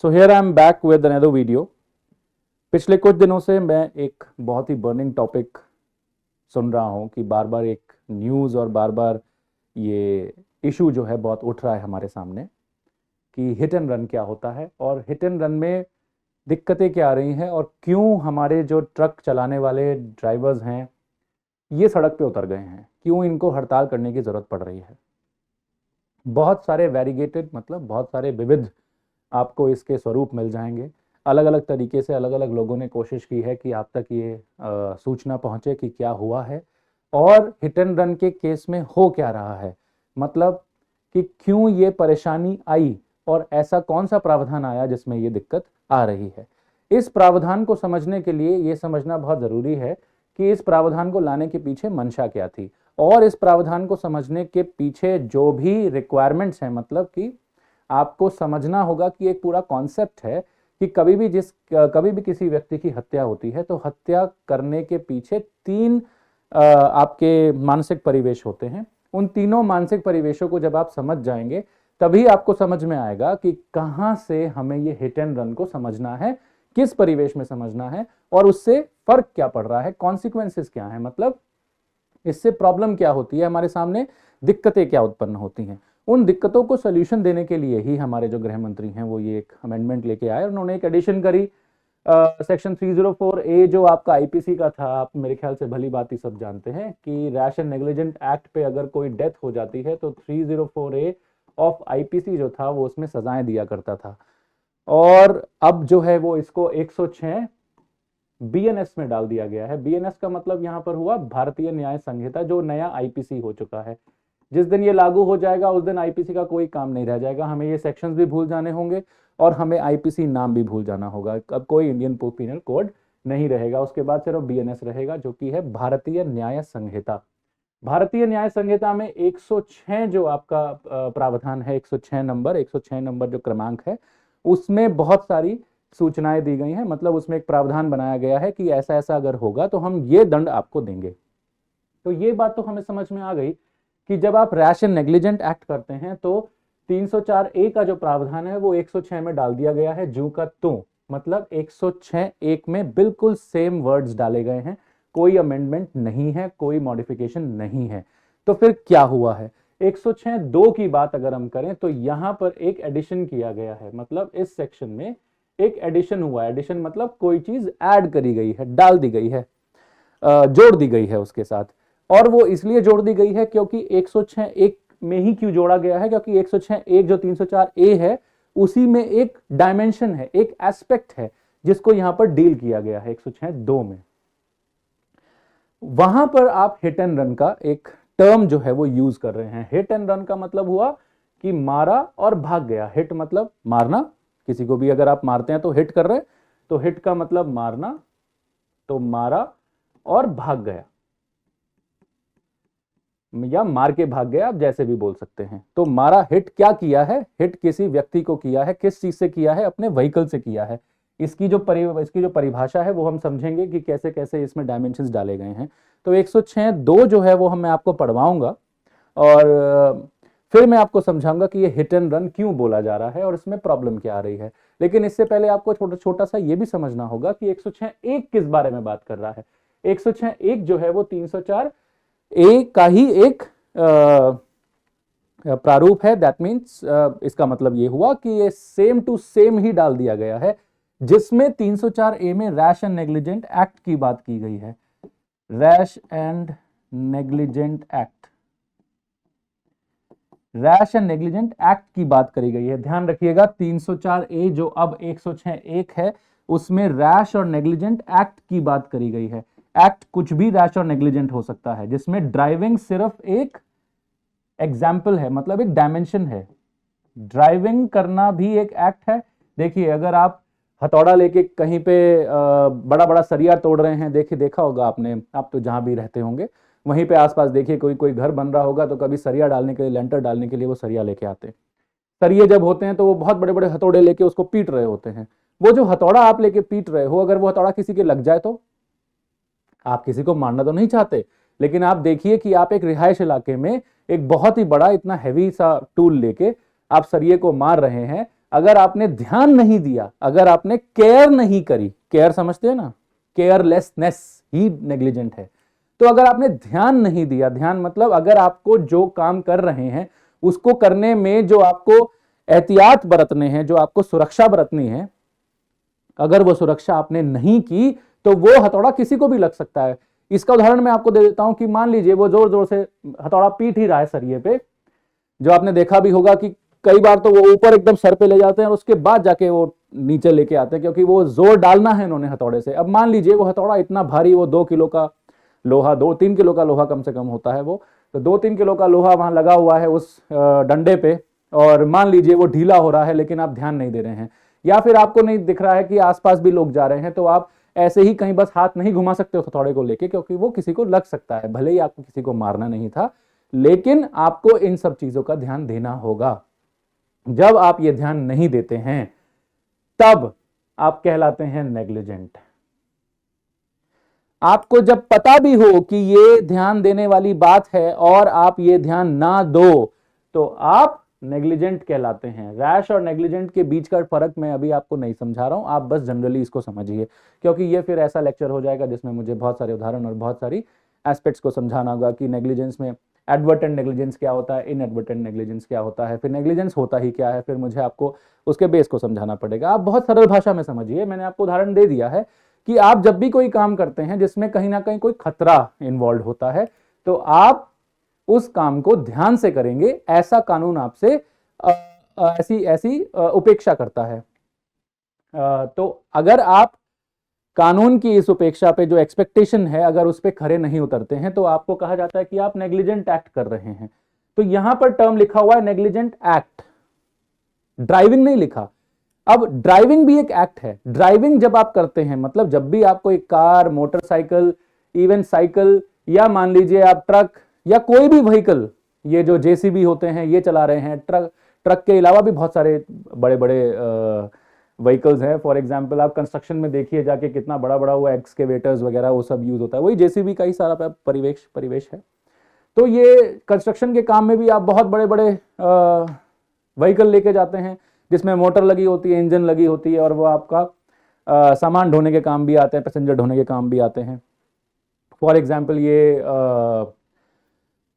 So here I am back with another video. पिछले कुछ दिनों से मैं एक बहुत ही बर्निंग टॉपिक सुन रहा हूँ कि बार बार एक न्यूज़ और बार बार ये इशू जो है बहुत उठ रहा है हमारे सामने कि हिट एंड रन क्या होता है और हिट एंड रन में दिक्कतें क्या आ रही हैं और क्यों हमारे जो ट्रक चलाने वाले ड्राइवर्स हैं ये सड़क पे उतर गए हैं, क्यों इनको हड़ताल करने की ज़रूरत पड़ रही है। बहुत सारे वैरीगेटेड मतलब बहुत सारे विविध आपको इसके स्वरूप मिल जाएंगे। अलग अलग तरीके से अलग अलग लोगों ने कोशिश की है कि आप तक ये सूचना पहुंचे कि क्या हुआ है और हिट एंड रन के केस में हो क्या रहा है, मतलब कि क्यों ये परेशानी आई और ऐसा कौन सा प्रावधान आया जिसमें ये दिक्कत आ रही है। इस प्रावधान को समझने के लिए ये समझना बहुत ज़रूरी है कि इस प्रावधान को लाने के पीछे मंशा क्या थी और इस प्रावधान को समझने के पीछे जो भी रिक्वायरमेंट्स हैं, मतलब कि आपको समझना होगा कि एक पूरा कॉन्सेप्ट है कि कभी भी किसी व्यक्ति की हत्या होती है तो हत्या करने के पीछे तीन आपके मानसिक परिवेश होते हैं। उन तीनों मानसिक परिवेशों को जब आप समझ जाएंगे तभी आपको समझ में आएगा कि कहां से हमें ये हिट एंड रन को समझना है, किस परिवेश में समझना है और उससे फर्क क्या पड़ रहा है, कॉन्सिक्वेंसेस क्या है, मतलब इससे प्रॉब्लम क्या होती है, हमारे सामने दिक्कतें क्या उत्पन्न होती हैं। उन दिक्कतों को सोल्यूशन देने के लिए ही हमारे जो गृह मंत्री हैं वो ये एक अमेंडमेंट लेके आए। उन्होंने एक एडिशन करी सेक्शन 304A जो आपका आईपीसी का था। आप मेरे ख्याल से भली बात ही सब जानते हैं कि रैश एंड नेग्लिजेंट एक्ट पे अगर कोई डेथ हो जाती है तो 304A ऑफ आईपीसी जो था वो उसमें सजाएं दिया करता था और अब जो है वो इसको 106 बीएनएस में डाल दिया गया है। बीएनएस का मतलब यहां पर हुआ भारतीय न्याय संहिता, जो नया आईपीसी हो चुका है। जिस दिन ये लागू हो जाएगा उस दिन आईपीसी का कोई काम नहीं रह जाएगा, हमें ये सेक्शंस भी भूल जाने होंगे और हमें आईपीसी नाम भी भूल जाना होगा। अब कोई इंडियन पीनल कोड नहीं रहेगा, उसके बाद सिर्फ बीएनएस रहेगा जो कि है भारतीय न्याय संहिता। भारतीय न्याय संहिता में 106 जो आपका प्रावधान है, 106 नंबर जो क्रमांक है उसमें बहुत सारी सूचनाएं दी गई हैं। मतलब उसमें एक प्रावधान बनाया गया है कि ऐसा ऐसा अगर होगा तो हम ये दंड आपको देंगे। तो ये बात तो हमें समझ में आ गई कि जब आप रैश एंड नेग्लिजेंट एक्ट करते हैं तो 304A का जो प्रावधान है वो 106 में डाल दिया गया है, जू का तू, मतलब 106(1) में बिल्कुल सेम वर्ड्स डाले गए हैं, कोई अमेंडमेंट नहीं है, कोई मॉडिफिकेशन नहीं है। तो फिर क्या हुआ है, 106(2) की बात अगर हम करें तो यहां पर एक एडिशन किया गया है, मतलब इस सेक्शन में एक एडिशन हुआ है। एडिशन मतलब कोई चीज ऐड करी गई है, डाल दी गई है, जोड़ दी गई है उसके साथ। और वो इसलिए जोड़ दी गई है क्योंकि 106(1) में ही क्यों जोड़ा गया है, क्योंकि 106(1) जो 304A है उसी में एक डायमेंशन है, एक एस्पेक्ट है जिसको यहां पर डील किया गया है 106(2) में। वहां पर आप हिट एंड रन का एक टर्म जो है वो यूज कर रहे हैं। हिट एंड रन का मतलब हुआ कि मारा और भाग गया। हिट मतलब मारना, किसी को भी अगर आप मारते हैं तो हिट कर रहे हैं, तो हिट का मतलब मारना, तो मारा और भाग गया या मार के भाग गया, आप जैसे भी बोल सकते हैं। तो मारा, हिट क्या किया है, हिट किसी व्यक्ति को किया है, किस चीज से किया है, अपने व्हीकल से किया है। इसकी जो परिभाषा है वो हम समझेंगे कि कैसे कैसे इसमें डायमेंशंस डाले गए हैं। तो 106(2) जो है वो मैं आपको पढ़वाऊंगा और फिर मैं आपको समझाऊंगा कि ये हिट एंड रन क्यों बोला जा रहा है और इसमें प्रॉब्लम क्या आ रही है। लेकिन इससे पहले आपको छोटा सा ये भी समझना होगा कि 106(1) किस बारे में बात कर रहा है। 106(1) जो है वो 304A का ही एक प्रारूप है। दैट मीन्स इसका मतलब ये हुआ कि ये सेम टू सेम ही डाल दिया गया है, जिसमें 304A में रैश एंड नेग्लिजेंट एक्ट की बात की गई है। Rash and negligent act, rash and negligent act की बात करी गई है। ध्यान रखिएगा 304A जो अब 106(1) है उसमें रैश और नेग्लिजेंट एक्ट की बात करी गई है। एक्ट कुछ भी रैश और नेग्लिजेंट हो सकता है, जिसमें ड्राइविंग सिर्फ एक एग्जाम्पल है, मतलब एक डायमेंशन है। ड्राइविंग करना भी एक एक्ट है। देखिए अगर आप हथौड़ा लेके कहीं पे बड़ा बड़ा सरिया तोड़ रहे हैं, देखा होगा आपने, आप तो जहां भी रहते होंगे वहीं पे आसपास देखिए कोई घर बन रहा होगा तो कभी सरिया डालने के लिए, लेंटर डालने के लिए वो सरिया लेके आते हैं। सरिये जब होते हैं तो वो बहुत बड़े बड़े हथौड़े लेके उसको पीट रहे होते हैं। वो जो हथौड़ा आप लेके पीट रहे हो, अगर वो हथौड़ा किसी के लग जाए तो आप किसी को मारना तो नहीं चाहते, लेकिन आप देखिए कि आप एक रिहायश इलाके में एक बहुत ही बड़ा इतना हैवी सा टूल लेके आप सरिये को मार रहे हैं, अगर आपने ध्यान नहीं दिया, अगर आपने केयर नहीं करी, केयर समझते हैं ना, केयरलेसनेस ही नेग्लिजेंट है। तो अगर आपने ध्यान नहीं दिया, ध्यान मतलब अगर आपको जो काम कर रहे हैं उसको करने में जो आपको एहतियात बरतने हैं, जो आपको सुरक्षा बरतनी है, अगर वो सुरक्षा आपने नहीं की तो वो हथौड़ा किसी को भी लग सकता है। इसका उदाहरण मैं आपको दे देता हूं कि मान लीजिए वो जोर जोर से हथौड़ा पीट ही रहा है सरिये पे, जो आपने देखा भी होगा कि कई बार तो वो ऊपर एकदम सर पे ले जाते हैं और उसके बाद जाके वो नीचे लेके आते हैं, क्योंकि वो जोर डालना है इन्होंने हथौड़े से। अब मान लीजिए वो हथौड़ा इतना भारी, वो 2 किलो का लोहा, 2-3 किलो का लोहा कम से कम होता है वो, तो 2-3 किलो का लोहा वहां लगा हुआ है उस डंडे पे, और मान लीजिए वो ढीला हो रहा है लेकिन आप ध्यान नहीं दे रहे हैं, या फिर आपको नहीं दिख रहा है कि आसपास भी लोग जा रहे हैं, तो आप ऐसे ही कहीं बस हाथ नहीं घुमा सकते हो हथौड़े को लेके, क्योंकि वो किसी को लग सकता है। भले ही आपको किसी को मारना नहीं था, लेकिन आपको इन सब चीजों का ध्यान देना होगा। जब आप ये ध्यान नहीं देते हैं तब आप कहलाते हैं नेग्लिजेंट। आपको जब पता भी हो कि ये ध्यान देने वाली बात है और आप ये ध्यान ना दो तो आप नेग्लिजेंट कहलाते हैं। रैश और नेग्लिजेंट के बीच का फर्क मैं अभी आपको नहीं समझा रहा हूं, आप बस जनरली इसको समझिए, क्योंकि ये फिर ऐसा लेक्चर हो जाएगा जिसमें मुझे बहुत सारे उदाहरण और बहुत सारी एस्पेक्ट्स को समझाना होगा कि नेग्लिजेंस में एडवर्टेंट नेग्लिजेंस क्या होता है, इनएडवर्टेंट नेग्लिजेंस क्या होता है, फिर नेग्लिजेंस होता ही क्या है, फिर मुझे आपको उसके बेस को समझाना पड़ेगा। आप बहुत सरल भाषा में समझिए, मैंने आपको उदाहरण दे दिया है कि आप जब भी कोई काम करते हैं जिसमें कहीं ना कहीं कोई खतरा इन्वॉल्व होता है तो आप उस काम को ध्यान से करेंगे, ऐसा कानून आपसे ऐसी ऐसी उपेक्षा करता है। तो अगर आप कानून की इस उपेक्षा पे जो एक्सपेक्टेशन है, अगर उस पर खरे नहीं उतरते हैं तो आपको कहा जाता है कि आप नेग्लिजेंट एक्ट कर रहे हैं। तो यहां पर टर्म लिखा हुआ है नेग्लिजेंट एक्ट, ड्राइविंग नहीं लिखा। अब ड्राइविंग भी एक एक्ट है। ड्राइविंग जब आप करते हैं, मतलब जब भी आपको एक कार, मोटरसाइकिल, इवन साइकिल, या मान लीजिए आप ट्रक या कोई भी व्हीकल, ये जो जेसीबी होते हैं ये चला रहे हैं, ट्रक के अलावा भी बहुत सारे बड़े बड़े व्हीकल्स हैं। फॉर एग्जांपल आप कंस्ट्रक्शन में देखिए जाके कितना बड़ा बड़ा वो एक्सकेवेटर्स वगैरह वो सब यूज होता है, वही जेसीबी का ही सारा परिवेश है। तो ये कंस्ट्रक्शन के काम में भी आप बहुत बड़े बड़े व्हीकल लेके जाते हैं जिसमें मोटर लगी होती है, इंजन लगी होती है, और वो आपका सामान ढोने के काम भी आते हैं, पैसेंजर ढोने के काम भी आते हैं। फॉर एग्जांपल ये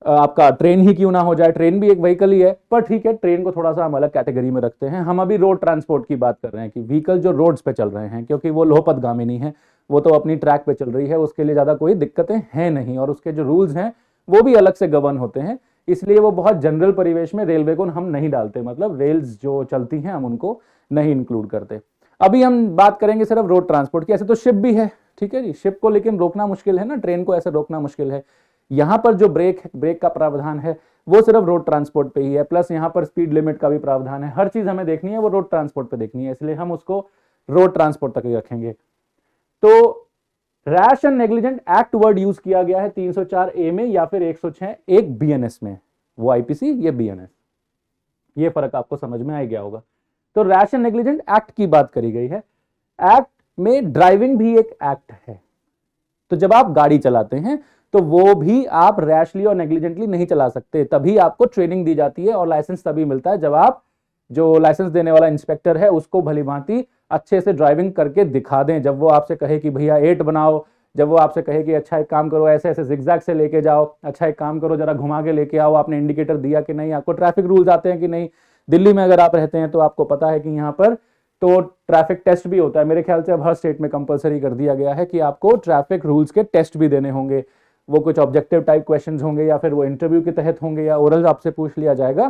आपका ट्रेन ही क्यों ना हो जाए, ट्रेन भी एक व्हीकल ही है, पर ठीक है ट्रेन को थोड़ा सा हम अलग कैटेगरी में रखते हैं। हम अभी रोड ट्रांसपोर्ट की बात कर रहे हैं कि व्हीकल जो रोड्स पे चल रहे हैं, क्योंकि वो लोहपथगामी है, वो तो अपनी ट्रैक पे चल रही है, उसके लिए ज़्यादा कोई दिक्कतें हैं नहीं, और उसके जो रूल्स हैं वो भी अलग से गवर्न होते हैं, इसलिए वो बहुत जनरल परिवेश में रेलवे को हम नहीं डालते, मतलब रेल्स जो चलती हैं हम उनको नहीं इंक्लूड करते। अभी हम बात करेंगे सिर्फ रोड ट्रांसपोर्ट की। ऐसे तो शिप भी है, ठीक है जी, शिप को लेकिन रोकना मुश्किल है ना, ट्रेन को ऐसे रोकना मुश्किल है। यहां पर जो ब्रेक का प्रावधान है वो सिर्फ रोड ट्रांसपोर्ट पे ही है, प्लस यहां पर स्पीड लिमिट का भी प्रावधान है। हर चीज हमें देखनी है वो रोड ट्रांसपोर्ट पे देखनी है, इसलिए हम उसको रोड ट्रांसपोर्ट तक ही रखेंगे। तो rash and negligent act word use किया गया है 304 ए में या फिर 106 एक बीएनएस में, वो आईपीसी ये बीएनएस, ये फर्क आपको समझ में आ गया होगा। तो रैश एंड नेग्लिजेंट एक्ट की बात करी गई है। एक्ट में ड्राइविंग भी एक एक्ट है। तो जब आप गाड़ी चलाते हैं तो वो भी आप रैशली और नेग्लिजेंटली नहीं चला सकते, तभी आपको ट्रेनिंग दी जाती है और लाइसेंस तभी मिलता है जब आप जो लाइसेंस देने वाला इंस्पेक्टर है उसको भलीभांति अच्छे से ड्राइविंग करके दिखा दें। जब वो आपसे कहे कि भैया 8 बनाओ, जब वो आपसे कहे कि अच्छा एक काम करो ऐसे ऐसे जिगजैग से लेके जाओ, अच्छा एक काम करो जरा घुमा के लेके आओ, आपने इंडिकेटर दिया कि नहीं, आपको ट्रैफिक रूल्स आते हैं कि नहीं। दिल्ली में अगर आप रहते हैं तो आपको पता है कि यहाँ पर तो ट्रैफिक टेस्ट भी होता है, मेरे ख्याल से अब हर स्टेट में कंपलसरी कर दिया गया है कि आपको ट्रैफिक रूल्स के टेस्ट भी देने होंगे। वो कुछ ऑब्जेक्टिव टाइप क्वेश्चंस होंगे या फिर वो इंटरव्यू के तहत होंगे या ओरल आपसे पूछ लिया जाएगा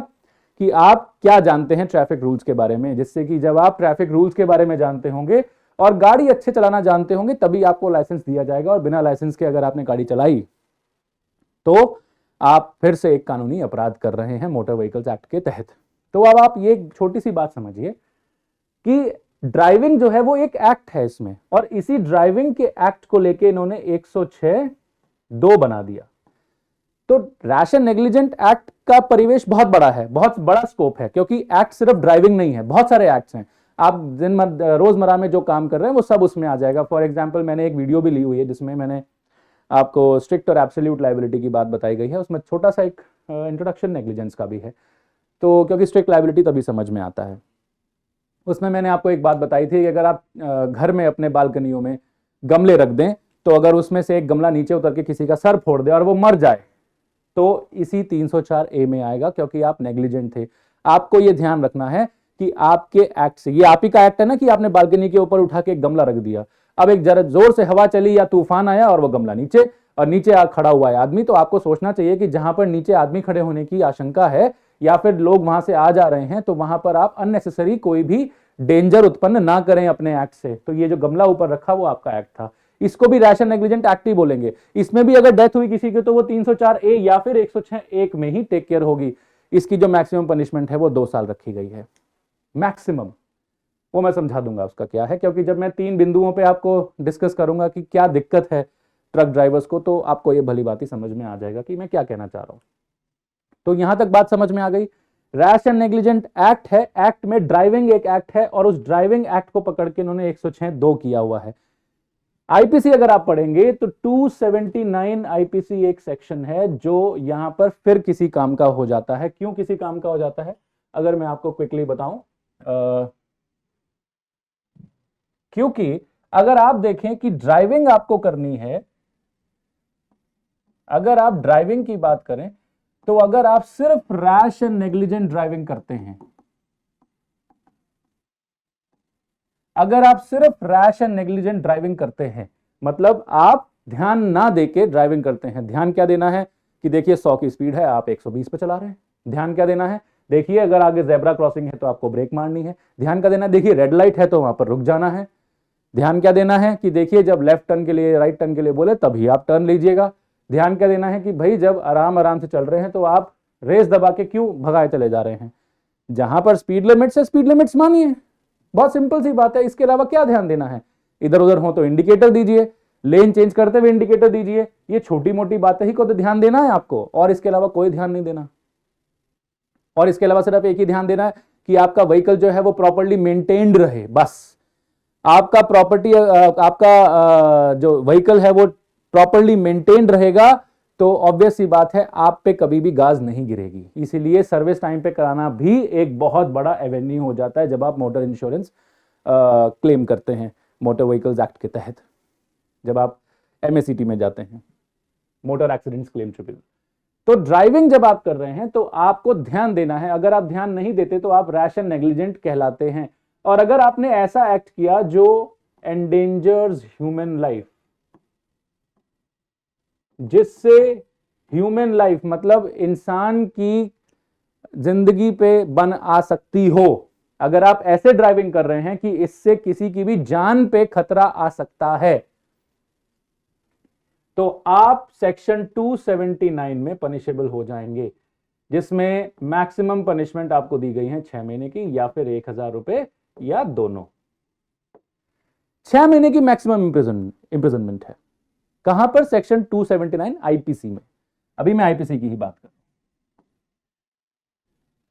कि आप क्या जानते हैं ट्रैफिक रूल्स के बारे में, जिससे कि जब आप ट्रैफिक रूल्स के बारे में जानते होंगे और गाड़ी अच्छे चलाना जानते होंगे तभी आपको लाइसेंस दिया जाएगा, और बिना लाइसेंस के अगर आपने गाड़ी चलाई तो आप फिर से एक कानूनी अपराध कर रहे हैं मोटर व्हीकल्स एक्ट के तहत। तो अब आप ये छोटी सी बात समझिए कि ड्राइविंग जो है वो एक एक्ट है इसमें, और इसी ड्राइविंग के एक्ट को लेके इन्होंने 106(2) बना दिया। तो रैश एंड नेग्लिजेंट एक्ट का परिवेश बहुत बड़ा है, बहुत बड़ा स्कोप है, क्योंकि एक्ट सिर्फ ड्राइविंग नहीं है, बहुत सारे एक्ट्स हैं। आप रोजमर्रा में जो काम कर रहे हैं वो सब उसमें आ जाएगा। फॉर एग्जांपल मैंने एक वीडियो भी ली हुई है जिसमें मैंने आपको स्ट्रिक्ट और एब्सोल्यूट लायबिलिटी की बात बताई गई है, उसमें छोटा सा एक इंट्रोडक्शन नेग्लिजेंस का भी है, तो क्योंकि स्ट्रिक्ट लायबिलिटी तभी समझ में आता है। उसमें मैंने आपको एक बात बताई थी कि अगर आप घर में अपने बालकनियों में गमले रख दें, तो अगर उसमें से एक गमला नीचे उतर के किसी का सर फोड़ दे और वो मर जाए, तो इसी 304A में आएगा, क्योंकि आप नेग्लिजेंट थे। आपको ये ध्यान रखना है कि आपके एक्ट से, ये आप ही का एक्ट है ना कि आपने बालकनी के ऊपर उठा के एक गमला रख दिया, अब एक जरा जोर से हवा चली या तूफान आया और वो गमला नीचे, और नीचे खड़ा हुआ है आदमी, तो आपको सोचना चाहिए कि जहां पर नीचे आदमी खड़े होने की आशंका है या फिर लोग वहां से आ जा रहे हैं, तो वहां पर आप अननेसेसरी कोई भी डेंजर उत्पन्न ना करें अपने एक्ट से। तो ये जो गमला ऊपर रखा वो आपका एक्ट था, इसको भी रैश एंड नेग्लिजेंट एक्ट ही बोलेंगे। इसमें भी अगर डेथ हुई किसी की तो वो 304A या फिर 106(1) में ही टेक केयर होगी। इसकी जो मैक्सिमम पनिशमेंट है वो 2 साल रखी गई है, मैक्सिमम। वो मैं समझा दूंगा उसका क्या है, क्योंकि जब मैं 3 बिंदुओं पे आपको डिस्कस करूंगा कि क्या दिक्कत है ट्रक ड्राइवर्स को, तो आपको ये भली बात ही समझ में आ जाएगा कि मैं क्या कहना चाह रहा हूं। तो यहां तक बात समझ में आ गई। रैश एंड नेग्लिजेंट एक्ट है, एक्ट में ड्राइविंग एक एक्ट है, और उस ड्राइविंग एक्ट को पकड़ के इन्होंने 106(2) किया हुआ है। आईपीसी अगर आप पढ़ेंगे तो 279 आईपीसी एक सेक्शन है जो यहां पर फिर किसी काम का हो जाता है। क्यों किसी काम का हो जाता है, अगर मैं आपको क्विकली बताऊं, क्योंकि अगर आप देखें कि ड्राइविंग आपको करनी है, अगर आप ड्राइविंग की बात करें, तो अगर आप सिर्फ रैश एंड नेग्लिजेंट ड्राइविंग करते हैं, अगर आप सिर्फ रैश एंड नेग्लिजेंट ड्राइविंग करते हैं, मतलब आप ध्यान ना देके ड्राइविंग करते हैं। ध्यान क्या देना है कि देखिए 100 की स्पीड है, आप 120 पे चला रहे हैं। ध्यान क्या देना है, देखिए अगर आगे जेब्रा क्रॉसिंग है तो आपको ब्रेक मारनी है। ध्यान क्या देना है, देखिए रेड लाइट है तो वहां पर रुक जाना है। ध्यान क्या देना है कि देखिए जब लेफ्ट टर्न के लिए, राइट टर्न के लिए बोले तभी आप टर्न लीजिएगा। ध्यान क्या देना है कि भाई जब आराम आराम से चल रहे हैं तो आप रेस दबा के क्यों भगाए चले जा रहे हैं। जहां पर स्पीड लिमिट्स है, स्पीड लिमिट्स मानिए, बहुत सिंपल सी बात है। इसके अलावा क्या ध्यान देना है, इधर उधर हो तो इंडिकेटर दीजिए, लेन चेंज करते हुए इंडिकेटर दीजिए। ये छोटी मोटी बातें ही को तो ध्यान देना है आपको, और इसके अलावा कोई ध्यान नहीं देना। और इसके अलावा सिर्फ एक ही ध्यान देना है कि आपका व्हीकल जो है वो प्रॉपर्ली मेंटेन्ड रहे, बस। आपका प्रॉपर्टी, आपका जो व्हीकल है वो प्रॉपर्ली मेंटेन्ड रहेगा तो ऑब्वियस सी बात है आप पे कभी भी गाज नहीं गिरेगी। इसीलिए सर्विस टाइम पे कराना भी एक बहुत बड़ा एवेन्यू हो जाता है जब आप मोटर इंश्योरेंस क्लेम करते हैं मोटर व्हीकल्स एक्ट के तहत, जब आप MACT में जाते हैं, मोटर एक्सीडेंट्स क्लेम ट्रिब्यूनल। तो ड्राइविंग जब आप कर रहे हैं तो आपको ध्यान देना है। अगर आप ध्यान नहीं देते तो आप रैश एंड नेग्लिजेंट कहलाते हैं। और अगर आपने ऐसा एक्ट किया जो एंडेंजर्स ह्यूमन लाइफ, जिससे ह्यूमन लाइफ मतलब इंसान की जिंदगी पे बन आ सकती हो, अगर आप ऐसे ड्राइविंग कर रहे हैं कि इससे किसी की भी जान पे खतरा आ सकता है, तो आप सेक्शन 279 में पनिशेबल हो जाएंगे, जिसमें मैक्सिमम पनिशमेंट आपको दी गई है 6 महीने की या फिर 1000 रुपए या दोनों। 6 महीने की मैक्सिमम इंप्रिजनमेंट है। कहां पर, सेक्शन 279 आईपीसी में। अभी मैं आईपीसी की ही बात कर रहा हूं।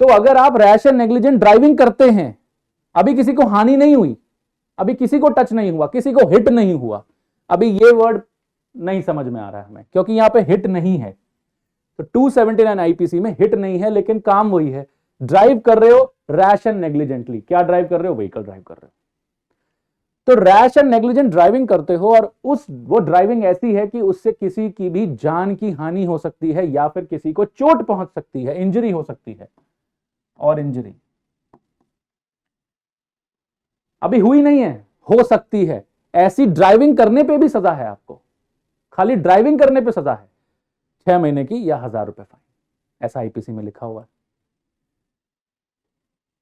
तो अगर आप रैश एंड नेग्लिजेंट ड्राइविंग करते हैं, अभी किसी को हानि नहीं हुई, अभी किसी को टच नहीं हुआ, किसी को हिट नहीं हुआ, अभी ये वर्ड नहीं समझ में आ रहा है हमें, क्योंकि यहां पे हिट नहीं है। तो 279 आईपीसी में हिट नहीं है, लेकिन काम वही है। ड्राइव कर रहे हो रैश एंड नेग्लिजेंटली। क्या ड्राइव कर रहे हो, व्हीकल ड्राइव कर रहे हो। तो रैश एंड नेग्लिजेंट ड्राइविंग करते हो, और वो ड्राइविंग ऐसी है कि उससे किसी की भी जान की हानि हो सकती है या फिर किसी को चोट पहुंच सकती है, इंजरी हो सकती है। और इंजरी अभी हुई नहीं है, हो सकती है। ऐसी ड्राइविंग करने पे भी सजा है आपको, खाली ड्राइविंग करने पे सजा है 6 महीने की या 1000 रुपए फाइन, ऐसा आईपीसी में लिखा हुआ है।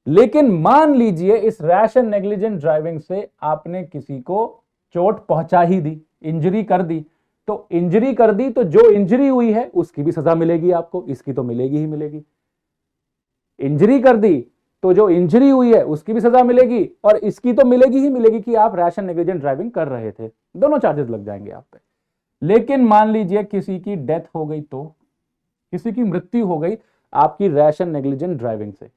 लेकिन मान लीजिए इस रैश एंड नेग्लिजेंट ड्राइविंग से आपने किसी को चोट पहुंचा ही दी, इंजरी कर दी, तो इंजरी कर दी तो जो इंजरी हुई है उसकी भी सजा मिलेगी आपको, इसकी तो मिलेगी ही मिलेगी। इंजरी कर दी तो जो इंजरी हुई है उसकी भी सजा मिलेगी, और इसकी तो मिलेगी ही मिलेगी कि आप रैश एंड नेग्लिजेंट ड्राइविंग कर रहे थे, दोनों चार्जेस लग जाएंगे आप पे। लेकिन मान लीजिए किसी की डेथ हो गई, तो किसी की मृत्यु हो गई आपकी रैश एंड नेग्लिजेंट ड्राइविंग से,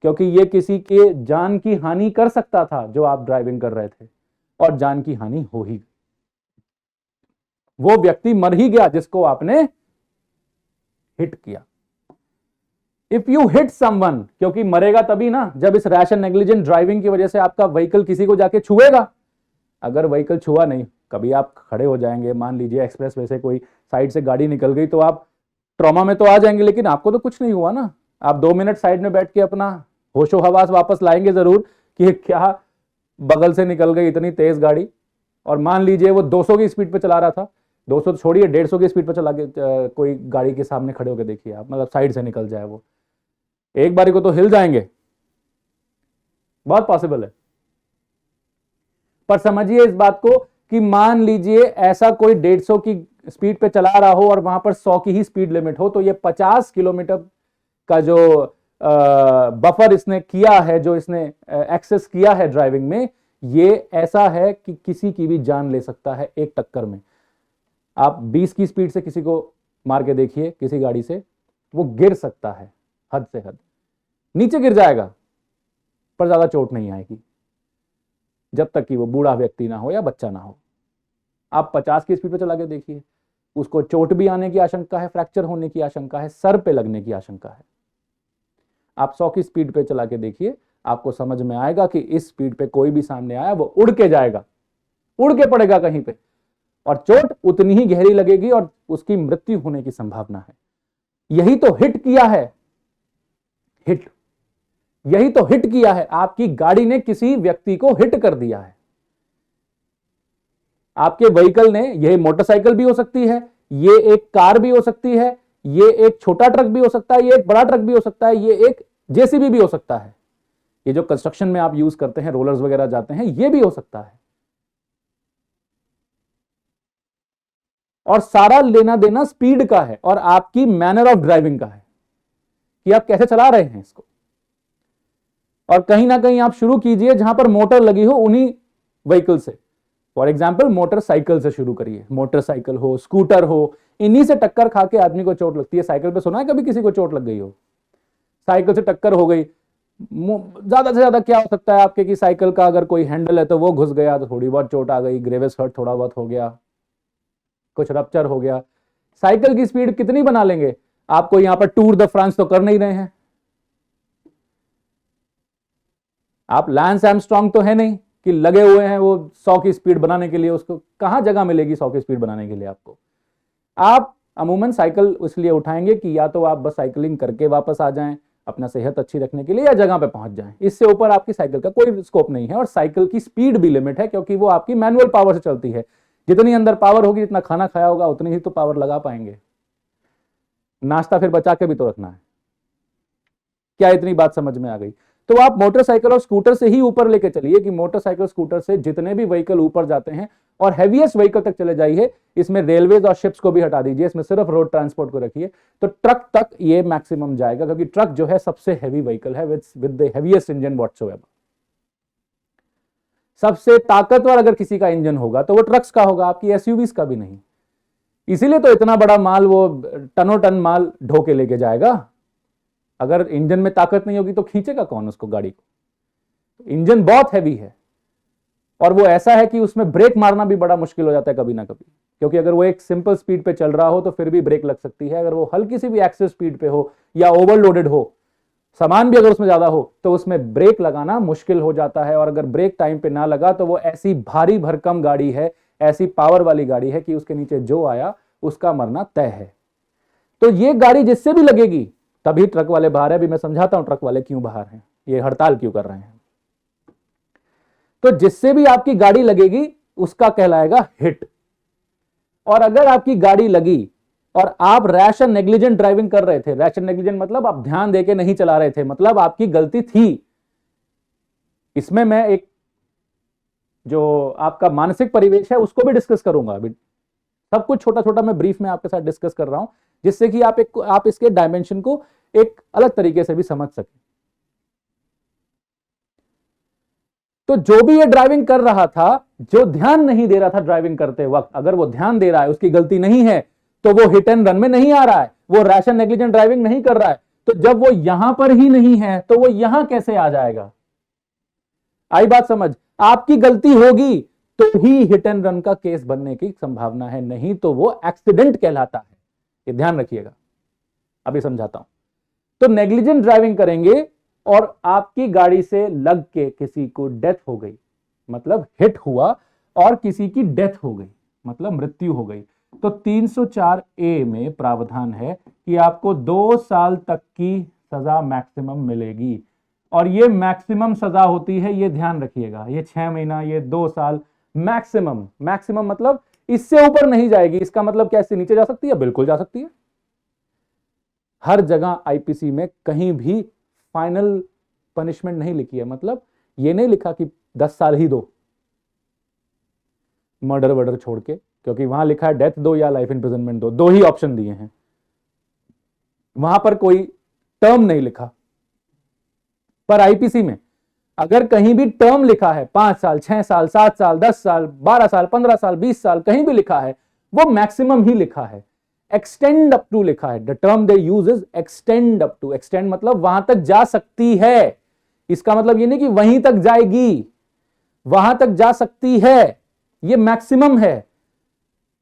क्योंकि ये किसी के जान की हानि कर सकता था जो आप ड्राइविंग कर रहे थे, और जान की हानि हो ही गई, वो व्यक्ति मर ही गया जिसको आपने हिट किया। इफ यू हिट समवन, क्योंकि मरेगा तभी ना जब इस रैश एंड नेग्लिजेंट ड्राइविंग की वजह से आपका व्हीकल किसी को जाके छुएगा। अगर व्हीकल छुआ नहीं, कभी आप खड़े हो जाएंगे, मान लीजिए एक्सप्रेस वे से कोई साइड से गाड़ी निकल गई, तो आप ट्रॉमा में तो आ जाएंगे, लेकिन आपको तो कुछ नहीं हुआ ना। आप 2 मिनट साइड में बैठ के अपना होशो हवास वापस लाएंगे जरूर कि क्या बगल से निकल गई इतनी तेज गाड़ी। और मान लीजिए वो 200 की स्पीड पे चला रहा था, 200 छोड़िए 150 की स्पीड पे चला के कोई गाड़ी के सामने खड़े होकर देखिए आप, मतलब साइड से निकल जाए, वो एक बारी को तो हिल जाएंगे, बहुत पॉसिबल है। पर समझिए इस बात को कि मान लीजिए ऐसा कोई 150 की स्पीड पे चला रहा हो और वहां पर 100 की ही स्पीड लिमिट हो, तो ये 50 किलोमीटर का जो बफर इसने किया है, जो इसने एक्सेस किया है ड्राइविंग में, ये ऐसा है कि किसी की भी जान ले सकता है एक टक्कर में। आप 20 की स्पीड से किसी को मार के देखिए किसी गाड़ी से, वो गिर सकता है, हद से हद नीचे गिर जाएगा, पर ज्यादा चोट नहीं आएगी, जब तक कि वो बूढ़ा व्यक्ति ना हो या बच्चा ना हो। आप 50 की स्पीड पे चला के देखिए, उसको चोट भी आने की आशंका है, फ्रैक्चर होने की आशंका है, सर पे लगने की आशंका है। आप 100 की स्पीड पे चला के देखिए, आपको समझ में आएगा कि इस स्पीड पे कोई भी सामने आया वो उड़ के जाएगा, उड़ के पड़ेगा कहीं पे, और चोट उतनी ही गहरी लगेगी और उसकी मृत्यु होने की संभावना है। यही तो हिट किया है, हिट, यही तो हिट किया है। आपकी गाड़ी ने किसी व्यक्ति को हिट कर दिया है। आपके व्हीकल ने, यह मोटरसाइकिल भी हो सकती है, ये एक कार भी हो सकती है, ये एक छोटा ट्रक भी हो सकता है, ये एक बड़ा ट्रक भी हो सकता है, ये एक जेसीबी भी हो सकता है, ये जो कंस्ट्रक्शन में आप यूज करते हैं, रोलर्स वगैरह जाते हैं, ये भी हो सकता है। और सारा लेना देना स्पीड का है और आपकी मैनर ऑफ ड्राइविंग का है कि आप कैसे चला रहे हैं इसको। और कहीं ना कहीं आप शुरू कीजिए जहां पर मोटर लगी हो उन्हीं व्हीकल से। फॉर एग्जाम्पल मोटरसाइकिल से शुरू करिए, मोटरसाइकिल हो, स्कूटर हो, इन्हीं से टक्कर खा के आदमी को चोट लगती है। साइकिल पे सुना है कभी किसी को चोट लग गई हो? साइकिल से टक्कर हो गई, ज्यादा से ज्यादा क्या हो सकता है आपके कि साइकिल का अगर कोई हैंडल है तो वो घुस गया तो थोड़ी बहुत चोट आ गई, ग्रेविस हर्ट थोड़ा बहुत हो गया, कुछ रप्चर हो गया। साइकिल की स्पीड कितनी बना लेंगे? आपको यहां पर टूर द फ्रांस तो कर नहीं रहे हैं, आप लैंस आर्मस्ट्रांग तो है नहीं कि लगे हुए हैं वो 100 की स्पीड बनाने के लिए। उसको कहां जगह मिलेगी 100 की स्पीड बनाने के लिए आपको? आप अमूमन साइकिल इसलिए उठाएंगे कि या तो आप बस साइकिलिंग करके वापस आ जाएं अपना सेहत अच्छी रखने के लिए, या जगह पे पहुंच जाएं। इससे ऊपर आपकी साइकिल का कोई स्कोप नहीं है। और साइकिल की स्पीड भी लिमिट है क्योंकि वो आपकी मैनुअल पावर से चलती है। जितनी अंदर पावर होगी, जितना खाना खाया होगा, उतनी ही तो पावर लगा पाएंगे। नाश्ता फिर बचा के भी तो रखना है। क्या इतनी बात समझ में आ गई? तो आप मोटरसाइकिल और स्कूटर से ही ऊपर लेके चलिए कि मोटरसाइकिल स्कूटर से जितने भी व्हीकल ऊपर जाते हैं, और हैवीएस्ट व्हीकल तक चले जाइए। इसमें रेलवेज और शिप्स को भी हटा दीजिए, इसमें सिर्फ रोड ट्रांसपोर्ट को रखिए, तो ट्रक तक ये मैक्सिमम जाएगा, क्योंकि ट्रक जो है सबसे हैवी व्हीकल है with the heaviest engine whatsoever. सबसे ताकतवर अगर किसी का इंजन होगा तो वो ट्रक्स का होगा, आपकी एसयूवीज का भी नहीं। इसीलिए तो इतना बड़ा माल वो टनों टन माल ढो के लेके जाएगा। अगर इंजन में ताकत नहीं होगी तो खींचेगा कौन उसको, गाड़ी को? इंजन बहुत हैवी है और वो ऐसा है कि उसमें ब्रेक मारना भी बड़ा मुश्किल हो जाता है कभी ना कभी, क्योंकि अगर वो एक सिंपल स्पीड पे चल रहा हो तो फिर भी ब्रेक लग सकती है। अगर वो हल्की सी भी एक्सेस स्पीड पे हो या ओवरलोडेड हो, सामान भी अगर उसमें ज्यादा हो, तो उसमें ब्रेक लगाना मुश्किल हो जाता है। और अगर ब्रेक टाइम पे ना लगा तो वो ऐसी भारी भरकम गाड़ी है, ऐसी पावर वाली गाड़ी है कि उसके नीचे जो आया उसका मरना तय है। तो ये गाड़ी जिससे भी लगेगी, तभी ट्रक वाले बाहर है। अभी मैं समझाता हूं ट्रक वाले क्यों बाहर हैं, ये हड़ताल क्यों कर रहे हैं। तो जिससे भी आपकी गाड़ी लगेगी उसका कहलाएगा हिट। और अगर आपकी गाड़ी लगी और आप रैश एंड नेग्लिजेंट ड्राइविंग कर रहे थे, रैश एंड नेग्लिजेंट मतलब आप ध्यान देके नहीं चला रहे थे, मतलब आपकी गलती थी। इसमें मैं एक जो आपका मानसिक परिवेश है उसको भी डिस्कस करूंगा। अभी सब कुछ छोटा छोटा मैं ब्रीफ में आपके साथ डिस्कस कर रहा हूं, जिससे कि आप इसके डायमेंशन को एक अलग तरीके से भी समझ सकें। तो जो भी ये ड्राइविंग कर रहा था, जो ध्यान नहीं दे रहा था ड्राइविंग करते वक्त, अगर वो ध्यान दे रहा है, उसकी गलती नहीं है, तो वो हिट एंड रन में नहीं आ रहा है, वो रैश एंड नेग्लिजेंट ड्राइविंग नहीं कर रहा है। तो जब वो यहां पर ही नहीं है तो वो यहां कैसे आ जाएगा? आई बात समझ? आपकी गलती होगी तो ही हिट एंड रन का केस बनने की संभावना है, नहीं तो वो एक्सीडेंट कहलाता है। ये ध्यान रखिएगा, अभी समझाता हूं। तो नेग्लिजेंट ड्राइविंग करेंगे और आपकी गाड़ी से लग के किसी को डेथ हो गई, मतलब हिट हुआ और किसी की डेथ हो गई, मतलब मृत्यु हो गई, तो 304 ए में प्रावधान है कि आपको 2 साल तक की सजा मैक्सिमम मिलेगी। और ये मैक्सिमम सजा होती है, ये ध्यान रखिएगा, ये 6 महीना, ये 2 साल मैक्सिमम। मैक्सिमम मतलब इससे ऊपर नहीं जाएगी। इसका मतलब क्या इससे नीचे जा सकती है? बिल्कुल जा सकती है। हर जगह आईपीसी में कहीं भी फाइनल पनिशमेंट नहीं लिखी है, मतलब ये नहीं लिखा कि 10 साल ही दो मर्डर वर्डर छोड़ के, क्योंकि वहां लिखा है डेथ दो या लाइफ इंप्रिजनमेंट दो, 2 ही ऑप्शन दिए हैं, वहां पर कोई टर्म नहीं लिखा। पर आईपीसी में अगर कहीं भी टर्म लिखा है 5 साल, 6 साल, 7 साल, 10 साल, 12 साल, 15 साल, 20 साल, कहीं भी लिखा है, वो मैक्सिमम ही लिखा है। एक्सटेंड अप टू लिखा है, the term they use is extend up to. Extend मतलब वहां तक जा सकती है, इसका मतलब ये नहीं कि वहीं तक जाएगी, वहां तक जा सकती है, ये मैक्सिमम है।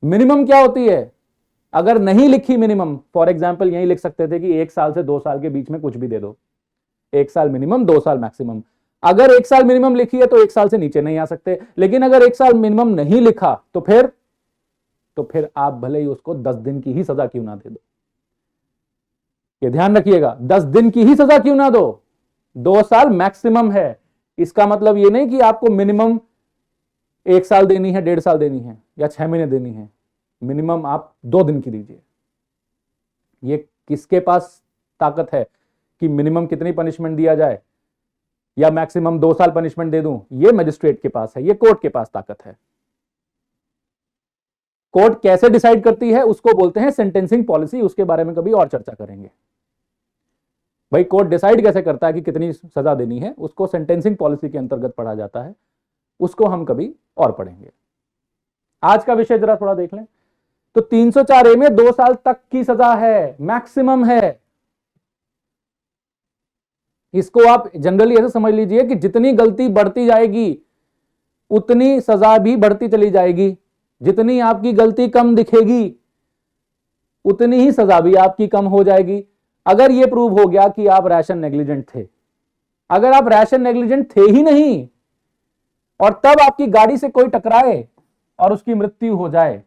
मिनिमम क्या होती है? अगर नहीं लिखी मिनिमम, फॉर एग्जाम्पल यही लिख सकते थे कि 1 साल से 2 साल के बीच में कुछ भी दे दो, 1 साल मिनिमम, 2 साल मैक्सिमम। अगर 1 साल मिनिमम लिखी है तो 1 साल से नीचे नहीं आ सकते, लेकिन अगर 1 साल मिनिमम नहीं लिखा तो फिर आप भले ही उसको 10 दिन की ही सजा क्यों ना दे दो। ये ध्यान रखिएगा, 10 दिन की ही सजा क्यों ना दो, 2 साल मैक्सिमम है। इसका मतलब ये नहीं कि आपको मिनिमम 1 साल देनी है, 1.5 साल देनी है या 6 महीने देनी है, मिनिमम आप 2 दिन की दीजिए। ये किसके पास ताकत है कि मिनिमम कितनी पनिशमेंट दिया जाए या मैक्सिमम 2 साल पनिशमेंट दे दूं? ये मजिस्ट्रेट के पास है, ये कोर्ट के पास ताकत है। कोर्ट कैसे डिसाइड करती है उसको बोलते हैं सेंटेंसिंग पॉलिसी, उसके बारे में कभी और चर्चा करेंगे। भाई कोर्ट डिसाइड कैसे करता है कि कितनी सजा देनी है, उसको सेंटेंसिंग पॉलिसी के अंतर्गत पढ़ा जाता है, उसको हम कभी और पढ़ेंगे। आज का विषय जरा थोड़ा देख लें। तो 304 ए में 2 साल तक की सजा है, मैक्सिमम है। इसको आप जनरली ऐसे समझ लीजिए कि जितनी गलती बढ़ती जाएगी उतनी सजा भी बढ़ती चली जाएगी, जितनी आपकी गलती कम दिखेगी उतनी ही सजा भी आपकी कम हो जाएगी। अगर यह प्रूव हो गया कि आप रैशन नेग्लिजेंट थे, अगर आप रैशन नेग्लिजेंट थे ही नहीं और तब आपकी गाड़ी से कोई टकराए और उसकी मृत्यु हो जाए,